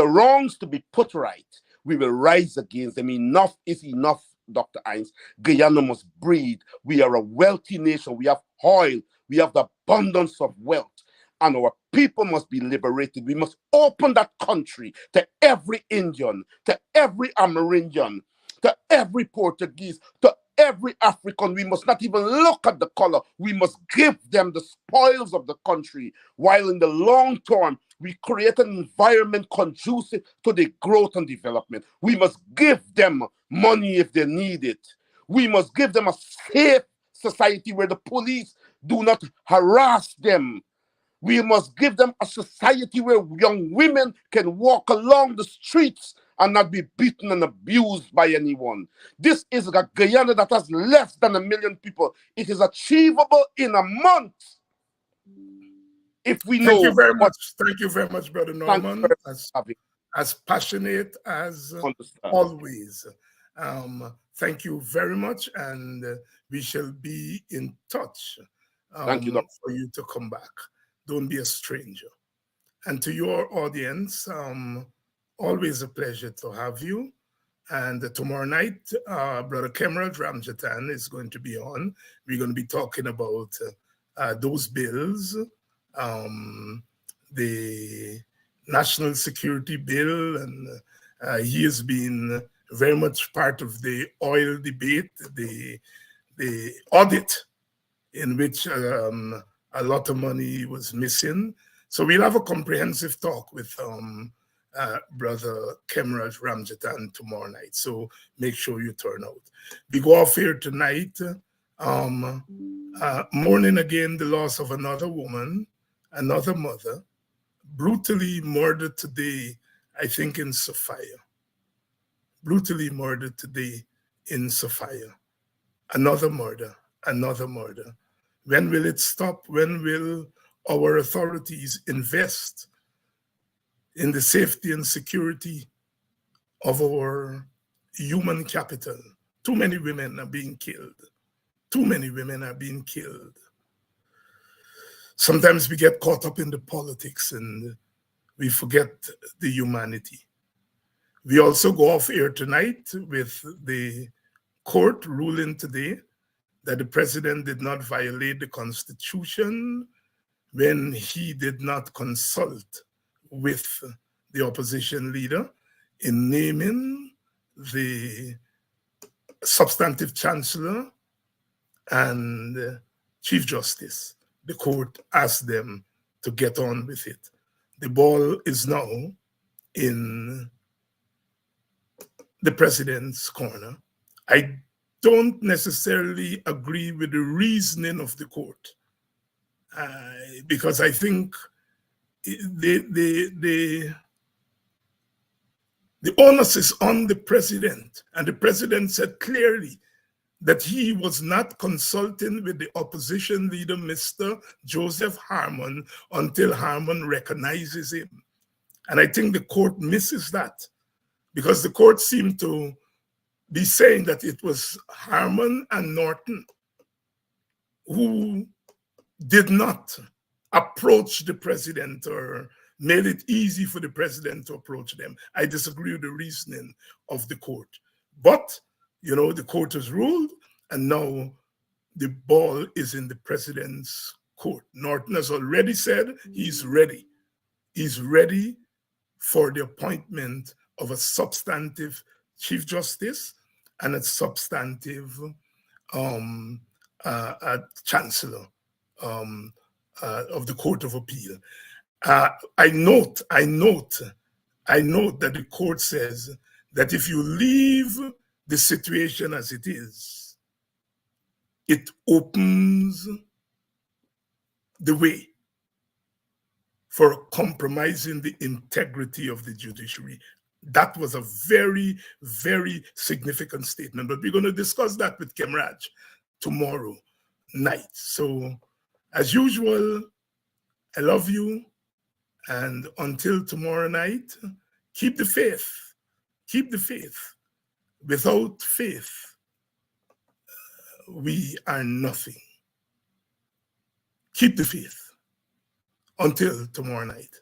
wrongs to be put right, we will rise against them. Enough is enough, Dr. Hines. Guyana must breathe. We are a wealthy nation. We have oil. We have the abundance of wealth. And our people must be liberated. We must open that country to every Indian, to every Amerindian, to every Portuguese, to every African. We must not even look at the color. We must give them the spoils of the country, while in the long term, we create an environment conducive to their growth and development. We must give them money if they need it. We must give them a safe society where the police do not harass them. We must give them a society where young women can walk along the streets and not be beaten and abused by anyone. This is a Guyana that has less than 1 million people. It is achievable in a month. If we know. Thank you very much. Thank you very much, Brother Norman. As passionate as always. Thank you very much, and we shall be in touch. Thank you, Doctor. For you to come back. Don't be a stranger. And to your audience, always a pleasure to have you. And tomorrow night, Brother Kemerald Ramjatan is going to be on. We're going to be talking about those bills, the National Security Bill, and he has been very much part of the oil debate, the audit in which a lot of money was missing. So we'll have a comprehensive talk with Brother Kemerald Ramjatan tomorrow night. So make sure you turn out. We go off here tonight, mourning again the loss of another woman, another mother, brutally murdered today, I think in Sophia. Brutally murdered today in Sophia. Another murder, another murder. When will it stop? When will our authorities invest in the safety and security of our human capital? Too many women are being killed. Too many women are being killed. Sometimes we get caught up in the politics and we forget the humanity. We also go off air tonight with the court ruling today that the president did not violate the Constitution when he did not consult with the opposition leader in naming the substantive chancellor and Chief Justice. The court asked them to get on with it. The ball is now in the president's corner. I don't necessarily agree with the reasoning of the court because I think the onus is on the president, and the president said clearly that he was not consulting with the opposition leader, Mr. Joseph Harmon, until Harmon recognizes him. And I think the court misses that because the court seemed to be saying that it was Harman and Norton who did not approach the president or made it easy for the president to approach them. I disagree with the reasoning of the court. But, you know, the court has ruled, and now the ball is in the president's court. Norton has already said he's ready. He's ready for the appointment of a substantive Chief Justice and a substantive Chancellor of the Court of Appeal. I note that the court says that if you leave the situation as it is, it opens the way for compromising the integrity of the judiciary. That was a very, very significant statement, but we're going to discuss that with Kemraj tomorrow night. So, as usual, I love you, and until tomorrow night, keep the faith. Keep the faith. Without faith, we are nothing. Keep the faith. Until tomorrow night.